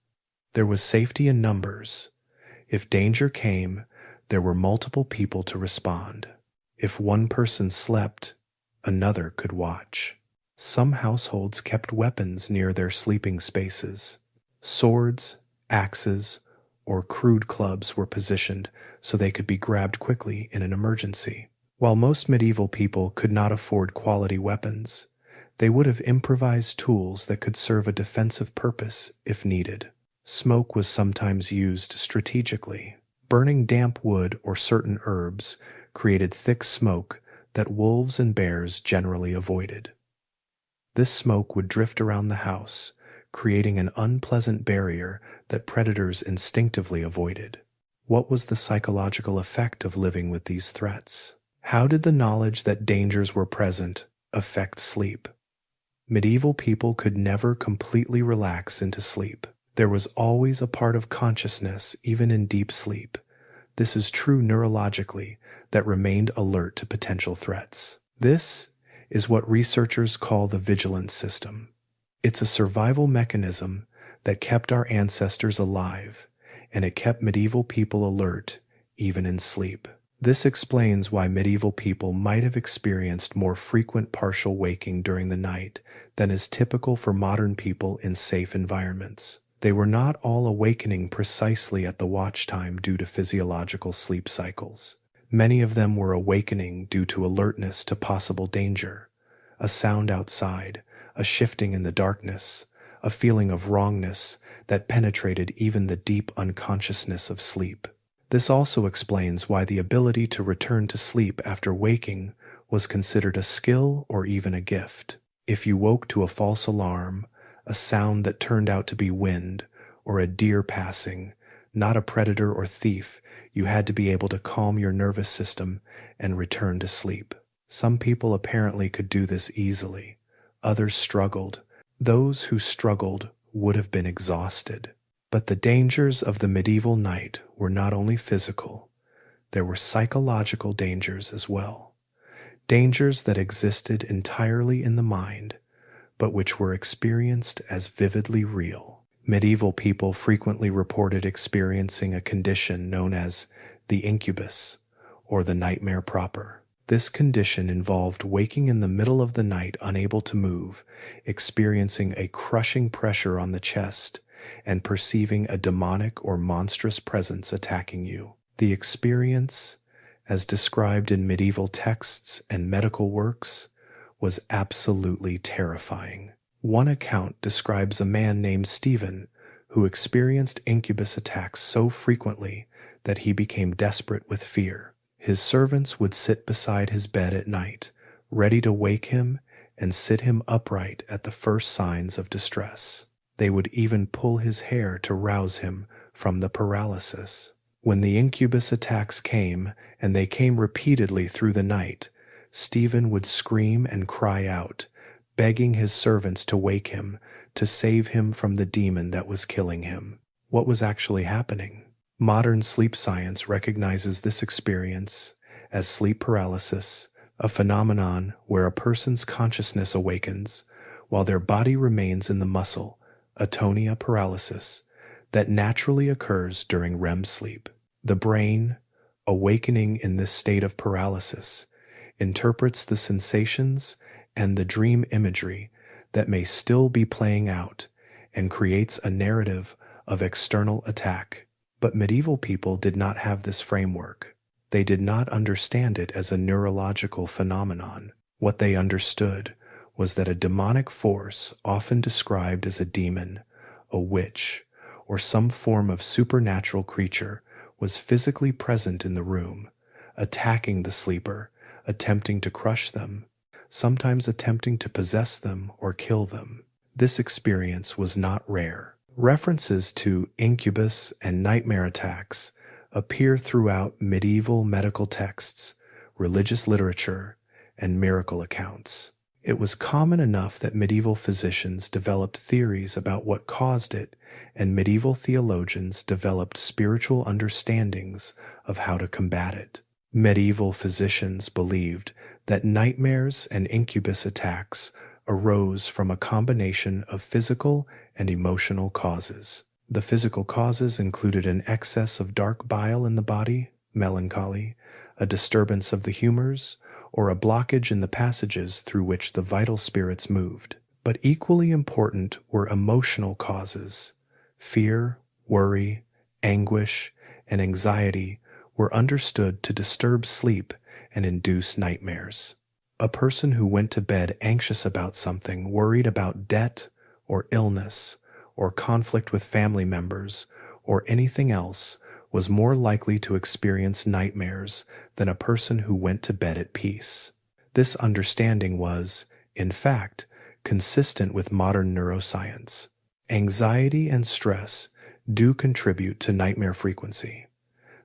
There was safety in numbers. If danger came, there were multiple people to respond. If one person slept, another could watch. Some households kept weapons near their sleeping spaces. Swords, axes, or crude clubs were positioned so they could be grabbed quickly in an emergency. While most medieval people could not afford quality weapons, they would have improvised tools that could serve a defensive purpose if needed. Smoke was sometimes used strategically. Burning damp wood or certain herbs created thick smoke that wolves and bears generally avoided. This smoke would drift around the house, creating an unpleasant barrier that predators instinctively avoided. What was the psychological effect of living with these threats? How did the knowledge that dangers were present affect sleep? Medieval people could never completely relax into sleep. There was always a part of consciousness, even in deep sleep. This is true neurologically, that remained alert to potential threats. This is what researchers call the vigilance system. It's a survival mechanism that kept our ancestors alive, and it kept medieval people alert, even in sleep. This explains why medieval people might have experienced more frequent partial waking during the night than is typical for modern people in safe environments. They were not all awakening precisely at the watch time due to physiological sleep cycles. Many of them were awakening due to alertness to possible danger, a sound outside, a shifting in the darkness, a feeling of wrongness that penetrated even the deep unconsciousness of sleep. This also explains why the ability to return to sleep after waking was considered a skill or even a gift. If you woke to a false alarm, a sound that turned out to be wind, or a deer passing, not a predator or thief, you had to be able to calm your nervous system and return to sleep. Some people apparently could do this easily. Others struggled. Those who struggled would have been exhausted. But the dangers of the medieval night were not only physical, there were psychological dangers as well. Dangers that existed entirely in the mind, but which were experienced as vividly real. Medieval people frequently reported experiencing a condition known as the incubus, or the nightmare proper. This condition involved waking in the middle of the night unable to move, experiencing a crushing pressure on the chest, and perceiving a demonic or monstrous presence attacking you. The experience, as described in medieval texts and medical works, was absolutely terrifying. One account describes a man named Stephen who experienced incubus attacks so frequently that he became desperate with fear. His servants would sit beside his bed at night, ready to wake him and sit him upright at the first signs of distress. They would even pull his hair to rouse him from the paralysis. When the incubus attacks came, and they came repeatedly through the night, Stephen would scream and cry out, begging his servants to wake him, to save him from the demon that was killing him. What was actually happening? Modern sleep science recognizes this experience as sleep paralysis, a phenomenon where a person's consciousness awakens while their body remains in the muscle, atonia paralysis, that naturally occurs during REM sleep. The brain, awakening in this state of paralysis, interprets the sensations and the dream imagery that may still be playing out and creates a narrative of external attack. But medieval people did not have this framework. They did not understand it as a neurological phenomenon. What they understood was that a demonic force, often described as a demon, a witch, or some form of supernatural creature, was physically present in the room, attacking the sleeper, attempting to crush them, sometimes attempting to possess them or kill them. This experience was not rare. References to incubus and nightmare attacks appear throughout medieval medical texts, religious literature, and miracle accounts. It was common enough that medieval physicians developed theories about what caused it, and medieval theologians developed spiritual understandings of how to combat it. Medieval physicians believed that nightmares and incubus attacks arose from a combination of physical and emotional causes. The physical causes included an excess of dark bile in the body, melancholy, a disturbance of the humors, or a blockage in the passages through which the vital spirits moved. But equally important were emotional causes. Fear, worry, anguish, and anxiety were understood to disturb sleep and induce nightmares. A person who went to bed anxious about something, worried about debt or illness or conflict with family members or anything else, was more likely to experience nightmares than a person who went to bed at peace. This understanding was, in fact, consistent with modern neuroscience. Anxiety and stress do contribute to nightmare frequency.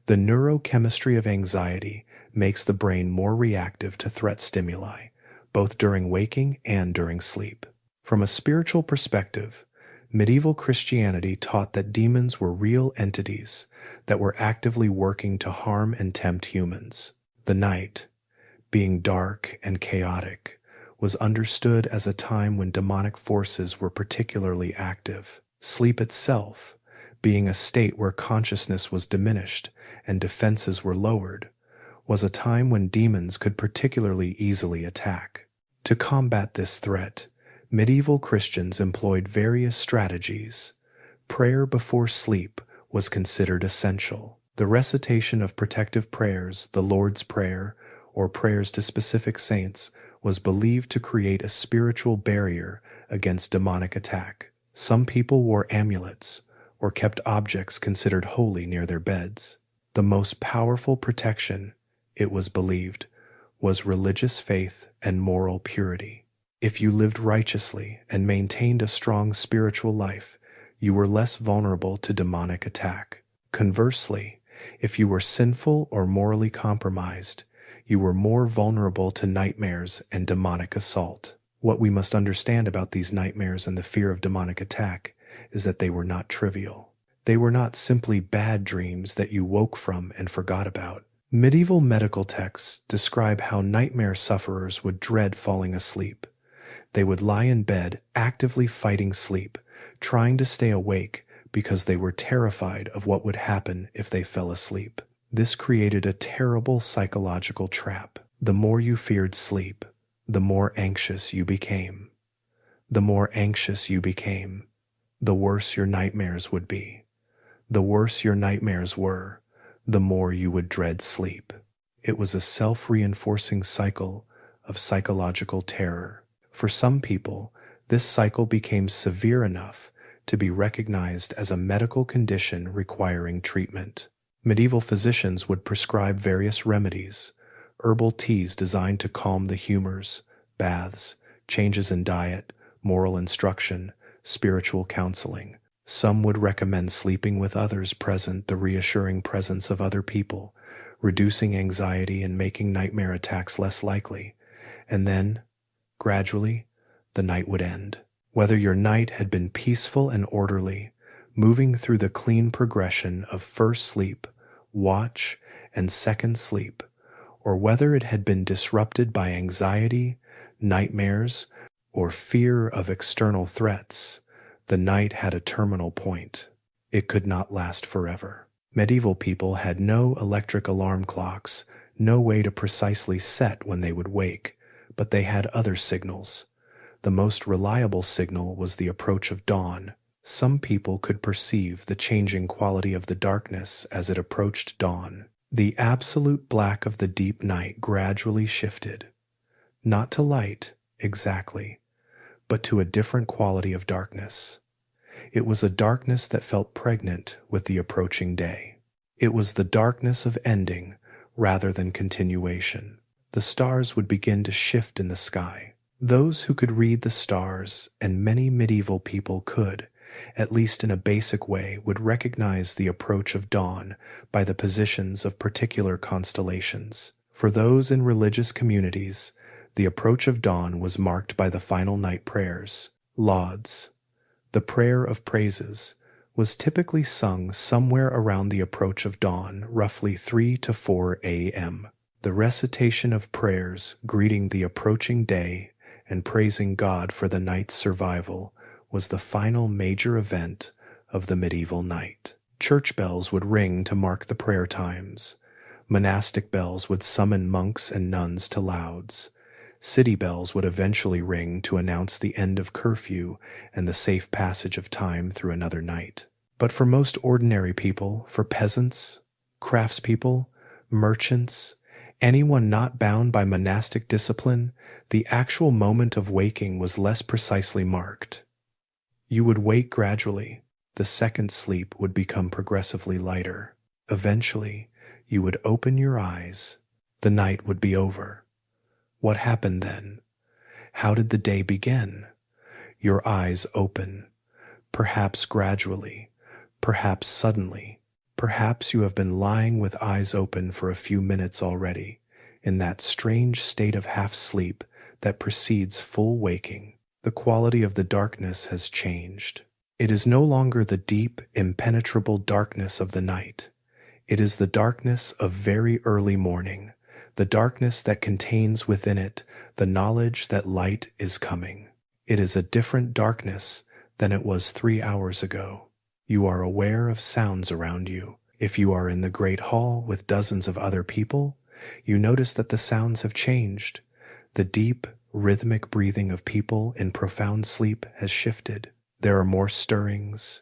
The neurochemistry of anxiety makes the brain more reactive to threat stimuli, both during waking and during sleep. From a spiritual perspective, medieval Christianity taught that demons were real entities that were actively working to harm and tempt humans. The night, being dark and chaotic, was understood as a time when demonic forces were particularly active. Sleep itself, being a state where consciousness was diminished and defenses were lowered, was a time when demons could particularly easily attack. To combat this threat, medieval Christians employed various strategies. Prayer before sleep was considered essential. The recitation of protective prayers, the Lord's Prayer, or prayers to specific saints, was believed to create a spiritual barrier against demonic attack. Some people wore amulets or kept objects considered holy near their beds. The most powerful protection, it was believed, was religious faith and moral purity. If you lived righteously and maintained a strong spiritual life, you were less vulnerable to demonic attack. Conversely, if you were sinful or morally compromised, you were more vulnerable to nightmares and demonic assault. What we must understand about these nightmares and the fear of demonic attack is that they were not trivial. They were not simply bad dreams that you woke from and forgot about. Medieval medical texts describe how nightmare sufferers would dread falling asleep. They would lie in bed, actively fighting sleep, trying to stay awake because they were terrified of what would happen if they fell asleep. This created a terrible psychological trap. The more you feared sleep, the more anxious you became. The more anxious you became, the worse your nightmares would be. The worse your nightmares were, the more you would dread sleep. It was a self-reinforcing cycle of psychological terror. For some people, this cycle became severe enough to be recognized as a medical condition requiring treatment. Medieval physicians would prescribe various remedies, herbal teas designed to calm the humors, baths, changes in diet, moral instruction, spiritual counseling. Some would recommend sleeping with others present, the reassuring presence of other people, reducing anxiety and making nightmare attacks less likely. And then, gradually, the night would end. Whether your night had been peaceful and orderly, moving through the clean progression of first sleep, watch, and second sleep, or whether it had been disrupted by anxiety, nightmares, or fear of external threats, the night had a terminal point. It could not last forever. Medieval people had no electric alarm clocks, no way to precisely set when they would wake, but they had other signals. The most reliable signal was the approach of dawn. Some people could perceive the changing quality of the darkness as it approached dawn. The absolute black of the deep night gradually shifted, not to light, exactly, but to a different quality of darkness. It was a darkness that felt pregnant with the approaching day. It was the darkness of ending rather than continuation. The stars would begin to shift in the sky. Those who could read the stars, and many medieval people could, at least in a basic way, would recognize the approach of dawn by the positions of particular constellations. For those in religious communities, the approach of dawn was marked by the final night prayers. Lauds, the prayer of praises, was typically sung somewhere around the approach of dawn, roughly 3 to 4 a.m. The recitation of prayers greeting the approaching day and praising God for the night's survival was the final major event of the medieval night. Church bells would ring to mark the prayer times. Monastic bells would summon monks and nuns to lauds. City bells would eventually ring to announce the end of curfew and the safe passage of time through another night. But for most ordinary people, for peasants, craftspeople, merchants, anyone not bound by monastic discipline, the actual moment of waking was less precisely marked. You would wake gradually. The second sleep would become progressively lighter. Eventually, you would open your eyes. The night would be over. What happened then? How did the day begin? Your eyes open, perhaps gradually, perhaps suddenly. Perhaps you have been lying with eyes open for a few minutes already, in that strange state of half-sleep that precedes full waking. The quality of the darkness has changed. It is no longer the deep, impenetrable darkness of the night. It is the darkness of very early morning, the darkness that contains within it the knowledge that light is coming. It is a different darkness than it was 3 hours ago. You are aware of sounds around you. If you are in the great hall with dozens of other people, you notice that the sounds have changed. The deep, rhythmic breathing of people in profound sleep has shifted. There are more stirrings,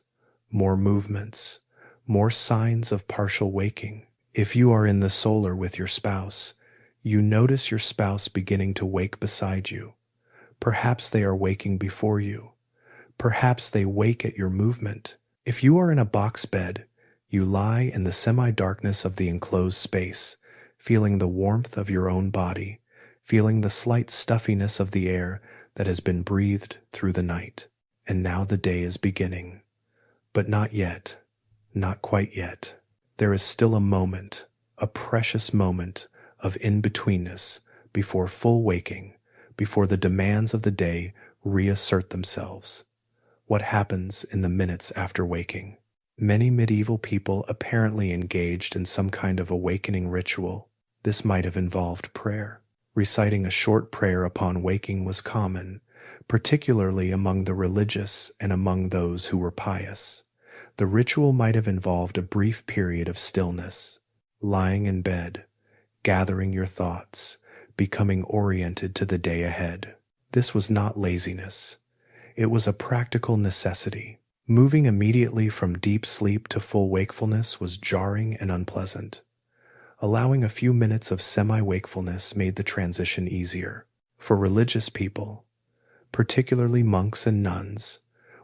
more movements, more signs of partial waking. If you are in the solar with your spouse, you notice your spouse beginning to wake beside you. Perhaps they are waking before you. Perhaps they wake at your movement. If you are in a box bed, you lie in the semi-darkness of the enclosed space, feeling the warmth of your own body, feeling the slight stuffiness of the air that has been breathed through the night. And now the day is beginning. But not yet, not quite yet. There is still a moment, a precious moment of in-betweenness before full waking, before the demands of the day reassert themselves. What happens in the minutes after waking? Many medieval people apparently engaged in some kind of awakening ritual. This might have involved prayer. Reciting a short prayer upon waking was common, particularly among the religious and among those who were pious. The ritual might have involved a brief period of stillness, lying in bed, gathering your thoughts, becoming oriented to the day ahead. This was not laziness. It was a practical necessity. Moving immediately from deep sleep to full wakefulness was jarring and unpleasant. Allowing a few minutes of semi-wakefulness made the transition easier. For religious people, particularly monks and nuns,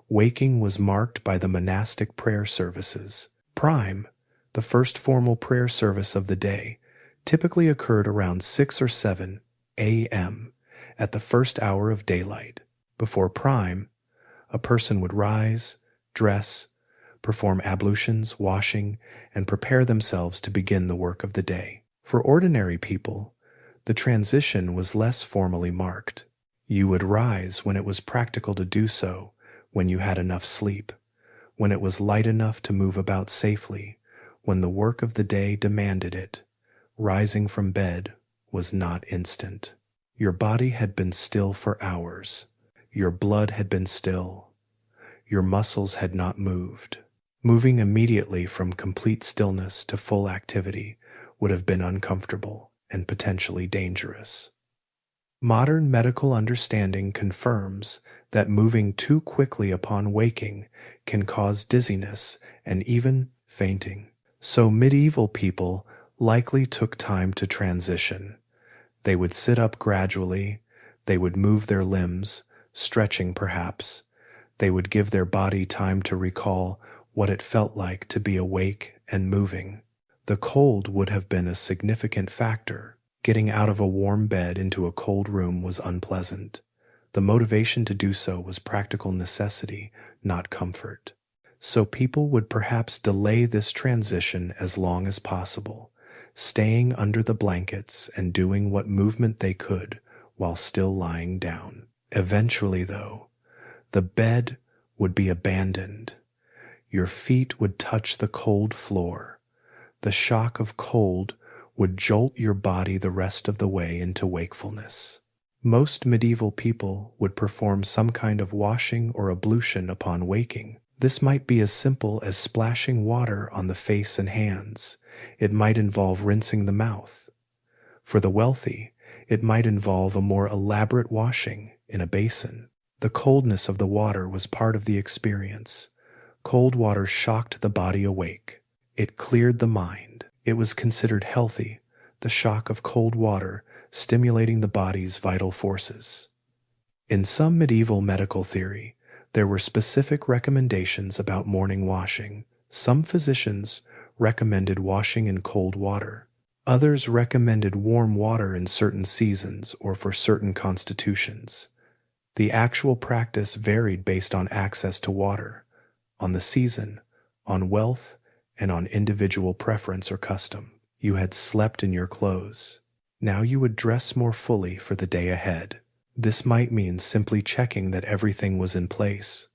waking was marked by the monastic prayer services. Prime, the first formal prayer service of the day, typically occurred around 6 or 7 a.m. at the first hour of daylight. Before prime, a person would rise, dress, perform ablutions, washing, and prepare themselves to begin the work of the day. For ordinary people, the transition was less formally marked. You would rise when it was practical to do so, when you had enough sleep, when it was light enough to move about safely, when the work of the day demanded it. Rising from bed was not instant. Your body had been still for hours. Your blood had been still. Your muscles had not moved. Moving immediately from complete stillness to full activity would have been uncomfortable and potentially dangerous. Modern medical understanding confirms that moving too quickly upon waking can cause dizziness and even fainting. So medieval people likely took time to transition. They would sit up gradually, they would move their limbs, stretching perhaps. They would give their body time to recall what it felt like to be awake and moving. The cold would have been a significant factor. Getting out of a warm bed into a cold room was unpleasant. The motivation to do so was practical necessity, not comfort. So people would perhaps delay this transition as long as possible, staying under the blankets and doing what movement they could while still lying down. Eventually, though, the bed would be abandoned. Your feet would touch the cold floor. The shock of cold would jolt your body the rest of the way into wakefulness. Most medieval people would perform some kind of washing or ablution upon waking. This might be as simple as splashing water on the face and hands. It might involve rinsing the mouth. For the wealthy, it might involve a more elaborate washing in a basin. The coldness of the water was part of the experience. Cold water shocked the body awake. It cleared the mind. It was considered healthy, the shock of cold water stimulating the body's vital forces. In some medieval medical theory, there were specific recommendations about morning washing. Some physicians recommended washing in cold water. Others recommended warm water in certain seasons or for certain constitutions. The actual practice varied based on access to water, on the season, on wealth, and on individual preference or custom. You had slept in your clothes. Now you would dress more fully for the day ahead. This might mean simply checking that everything was in place,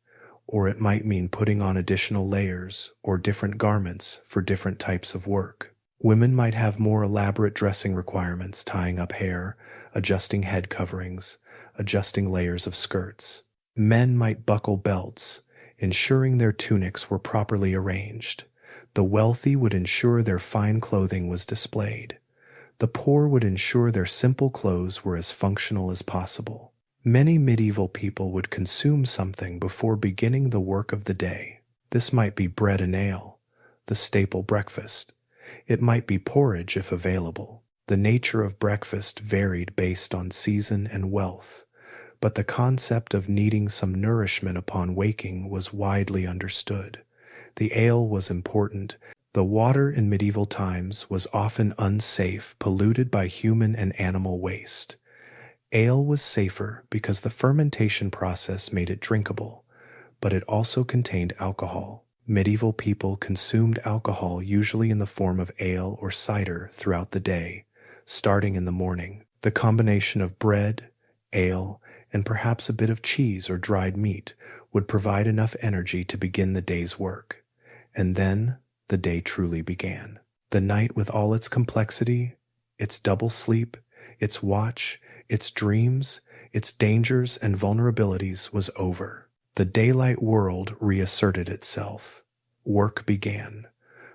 or it might mean putting on additional layers or different garments for different types of work. Women might have more elaborate dressing requirements, tying up hair, adjusting head coverings, adjusting layers of skirts. Men might buckle belts, ensuring their tunics were properly arranged. The wealthy would ensure their fine clothing was displayed. The poor would ensure their simple clothes were as functional as possible. Many medieval people would consume something before beginning the work of the day. This might be bread and ale, the staple breakfast. It might be porridge if available. The nature of breakfast varied based on season and wealth, but the concept of needing some nourishment upon waking was widely understood. The ale was important. The water in medieval times was often unsafe, polluted by human and animal waste. Ale was safer because the fermentation process made it drinkable, but it also contained alcohol. Medieval people consumed alcohol usually in the form of ale or cider throughout the day, starting in the morning. The combination of bread, ale, and perhaps a bit of cheese or dried meat would provide enough energy to begin the day's work. And then the day truly began. The night with all its complexity, its double sleep, its watch, its dreams, its dangers and vulnerabilities was over. The daylight world reasserted itself. Work began.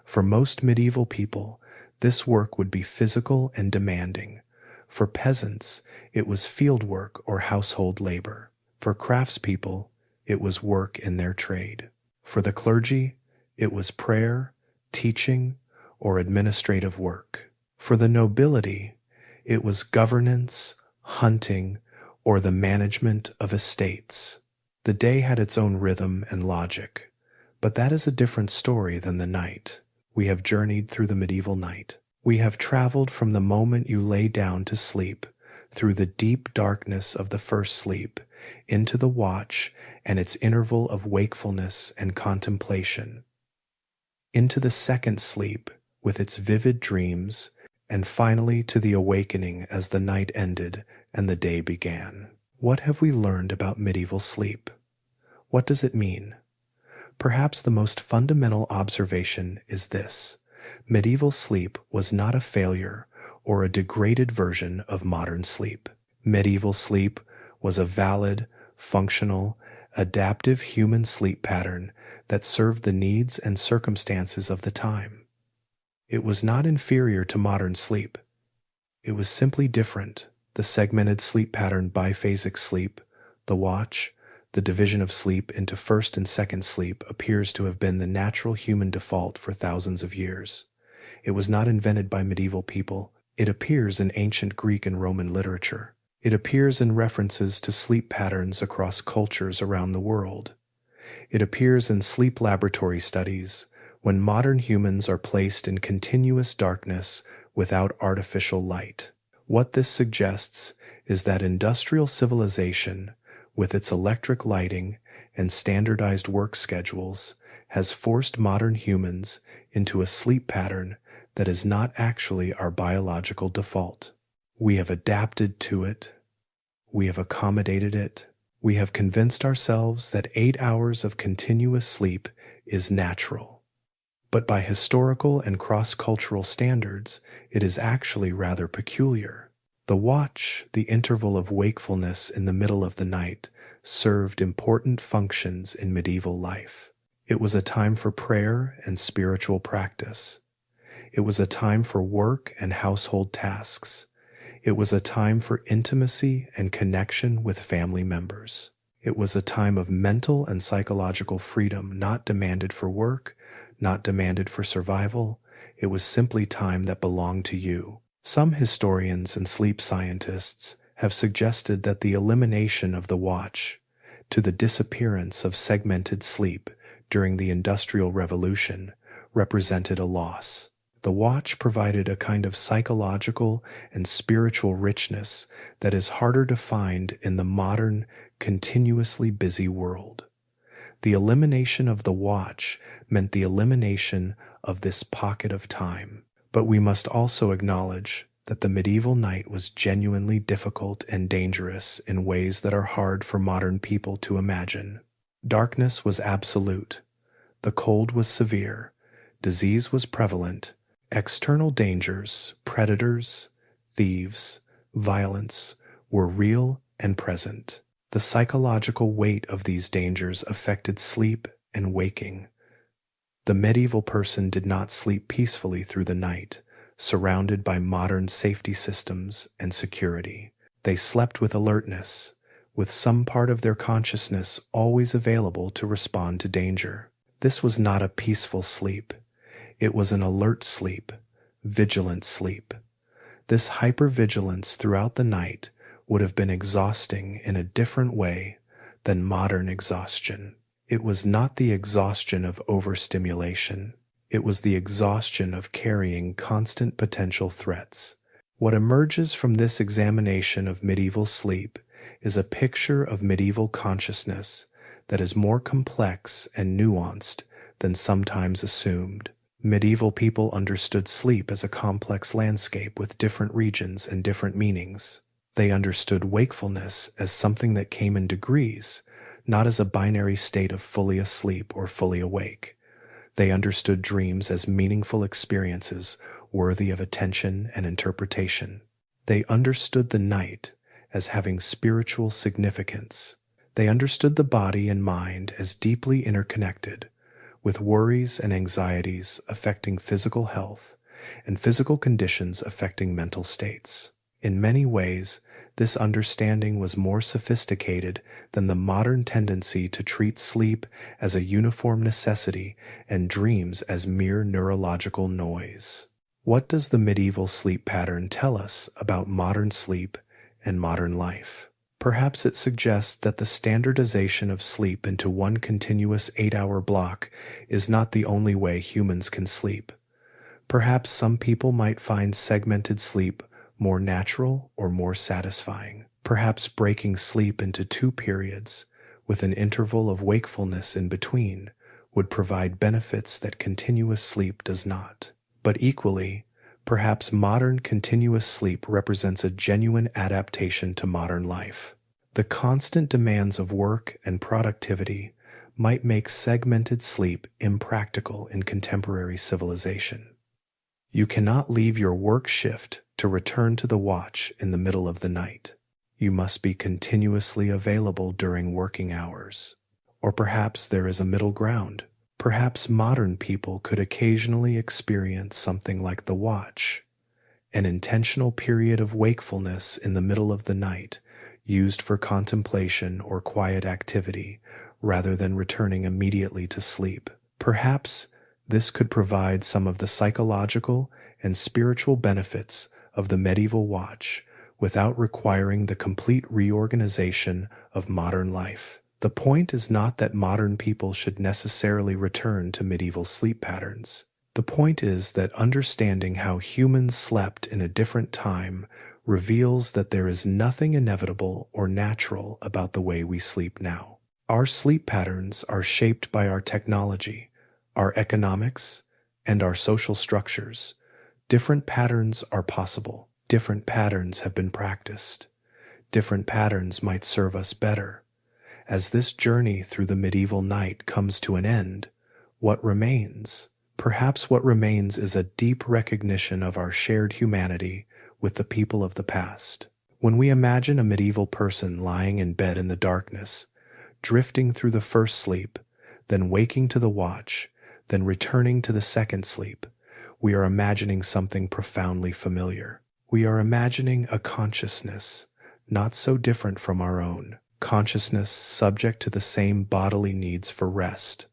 For most medieval people, this work would be physical and demanding. For peasants, it was field work or household labor. For craftspeople, it was work in their trade. For the clergy, it was prayer, teaching, or administrative work. For the nobility, it was governance, hunting, or the management of estates. The day had its own rhythm and logic, but that is a different story than the night. We have journeyed through the medieval night. We have traveled from the moment you lay down to sleep, through the deep darkness of the first sleep, into the watch and its interval of wakefulness and contemplation, into the second sleep with its vivid dreams, and finally to the awakening as the night ended and the day began. What have we learned about medieval sleep? What does it mean? Perhaps the most fundamental observation is this: medieval sleep was not a failure or a degraded version of modern sleep. Medieval sleep was a valid, functional, adaptive human sleep pattern that served the needs and circumstances of the time. It was not inferior to modern sleep. It was simply different. The segmented sleep pattern, biphasic sleep, the watch, the division of sleep into first and second sleep appears to have been the natural human default for thousands of years. It was not invented by medieval people. It appears in ancient Greek and Roman literature. It appears in references to sleep patterns across cultures around the world. It appears in sleep laboratory studies when modern humans are placed in continuous darkness without artificial light. What this suggests is that industrial civilization, with its electric lighting and standardized work schedules, has forced modern humans into a sleep pattern that is not actually our biological default. We have adapted to it. We have accommodated it. We have convinced ourselves that 8 hours of continuous sleep is natural. But by historical and cross-cultural standards, it is actually rather peculiar. The watch, the interval of wakefulness in the middle of the night, served important functions in medieval life. It was a time for prayer and spiritual practice. It was a time for work and household tasks. It was a time for intimacy and connection with family members. It was a time of mental and psychological freedom, not demanded for work, not demanded for survival. It was simply time that belonged to you. Some historians and sleep scientists have suggested that the elimination of the watch, to the disappearance of segmented sleep during the Industrial Revolution, represented a loss. The watch provided a kind of psychological and spiritual richness that is harder to find in the modern, continuously busy world. The elimination of the watch meant the elimination of this pocket of time. But we must also acknowledge that the medieval night was genuinely difficult and dangerous in ways that are hard for modern people to imagine. Darkness was absolute. The cold was severe. Disease was prevalent. External dangers, predators, thieves, violence were real and present. The psychological weight of these dangers affected sleep and waking. The medieval person did not sleep peacefully through the night, surrounded by modern safety systems and security. They slept with alertness, with some part of their consciousness always available to respond to danger. This was not a peaceful sleep. It was an alert sleep, vigilant sleep. This hypervigilance throughout the night would have been exhausting in a different way than modern exhaustion. It was not the exhaustion of overstimulation. It was the exhaustion of carrying constant potential threats. What emerges from this examination of medieval sleep is a picture of medieval consciousness that is more complex and nuanced than sometimes assumed. Medieval people understood sleep as a complex landscape with different regions and different meanings. They understood wakefulness as something that came in degrees, not as a binary state of fully asleep or fully awake. They understood dreams as meaningful experiences worthy of attention and interpretation. They understood the night as having spiritual significance. They understood the body and mind as deeply interconnected, with worries and anxieties affecting physical health and physical conditions affecting mental states. In many ways, this understanding was more sophisticated than the modern tendency to treat sleep as a uniform necessity and dreams as mere neurological noise. What does the medieval sleep pattern tell us about modern sleep and modern life? Perhaps it suggests that the standardization of sleep into one continuous 8-hour block is not the only way humans can sleep. Perhaps some people might find segmented sleep more natural or more satisfying. Perhaps breaking sleep into 2 periods, with an interval of wakefulness in between, would provide benefits that continuous sleep does not. But equally, perhaps modern continuous sleep represents a genuine adaptation to modern life. The constant demands of work and productivity might make segmented sleep impractical in contemporary civilization. You cannot leave your work shift to return to the watch in the middle of the night. You must be continuously available during working hours. Or perhaps there is a middle ground. Perhaps modern people could occasionally experience something like the watch, an intentional period of wakefulness in the middle of the night, used for contemplation or quiet activity, rather than returning immediately to sleep. Perhaps this could provide some of the psychological and spiritual benefits of the medieval watch without requiring the complete reorganization of modern life. The point is not that modern people should necessarily return to medieval sleep patterns. The point is that understanding how humans slept in a different time reveals that there is nothing inevitable or natural about the way we sleep now. Our sleep patterns are shaped by our technology, our economics, and our social structures. Different patterns are possible. Different patterns have been practiced. Different patterns might serve us better. As this journey through the medieval night comes to an end, what remains? Perhaps what remains is a deep recognition of our shared humanity with the people of the past. When we imagine a medieval person lying in bed in the darkness, drifting through the first sleep, then waking to the watch, then returning to the second sleep, we are imagining something profoundly familiar. We are imagining a consciousness not so different from our own. Consciousness subject to the same bodily needs for rest.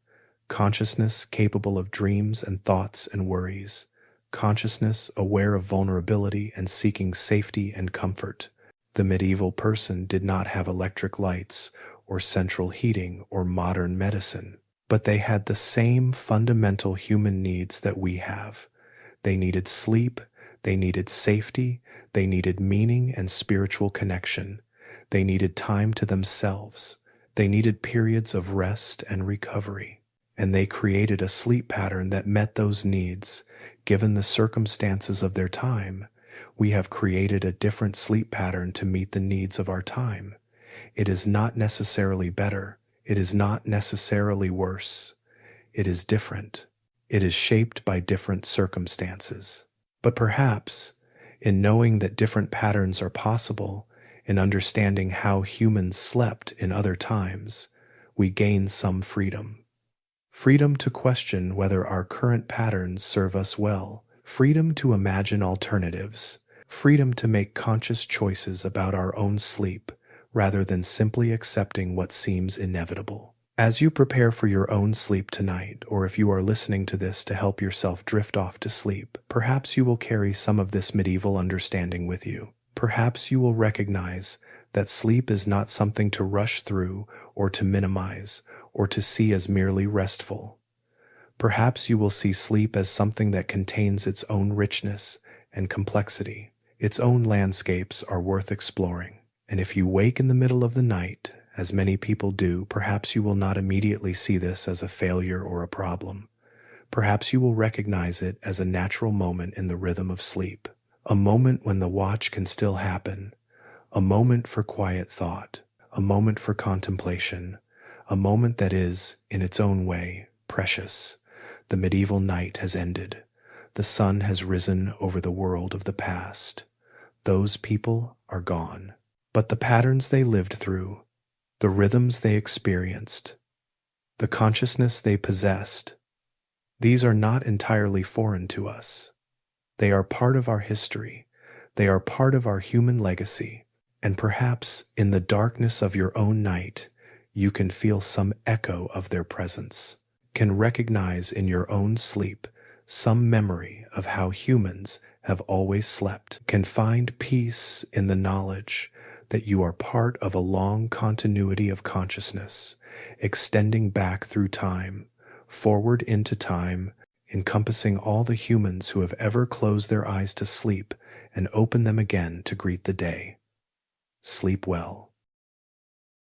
Consciousness capable of dreams and thoughts and worries. Consciousness aware of vulnerability and seeking safety and comfort. The medieval person did not have electric lights or central heating or modern medicine, but they had the same fundamental human needs that we have. They needed sleep, they needed safety, they needed meaning and spiritual connection. They needed time to themselves. They needed periods of rest and recovery. And they created a sleep pattern that met those needs. Given the circumstances of their time, we have created a different sleep pattern to meet the needs of our time. It is not necessarily better. It is not necessarily worse. It is different. It is shaped by different circumstances. But perhaps, in knowing that different patterns are possible, in understanding how humans slept in other times, we gain some freedom. Freedom to question whether our current patterns serve us well. Freedom to imagine alternatives. Freedom to make conscious choices about our own sleep, rather than simply accepting what seems inevitable. As you prepare for your own sleep tonight, or if you are listening to this to help yourself drift off to sleep, perhaps you will carry some of this medieval understanding with you. Perhaps you will recognize that sleep is not something to rush through or to minimize or to see as merely restful. Perhaps you will see sleep as something that contains its own richness and complexity. Its own landscapes are worth exploring. And if you wake in the middle of the night, as many people do, perhaps you will not immediately see this as a failure or a problem. Perhaps you will recognize it as a natural moment in the rhythm of sleep. A moment when the watch can still happen, a moment for quiet thought, a moment for contemplation, a moment that is, in its own way, precious. The medieval night has ended. The sun has risen over the world of the past. Those people are gone. But the patterns they lived through, the rhythms they experienced, the consciousness they possessed, these are not entirely foreign to us. They are part of our history. They are part of our human legacy. And perhaps in the darkness of your own night, you can feel some echo of their presence, can recognize in your own sleep some memory of how humans have always slept, can find peace in the knowledge that you are part of a long continuity of consciousness, extending back through time, forward into time, encompassing all the humans who have ever closed their eyes to sleep and opened them again to greet the day. Sleep well.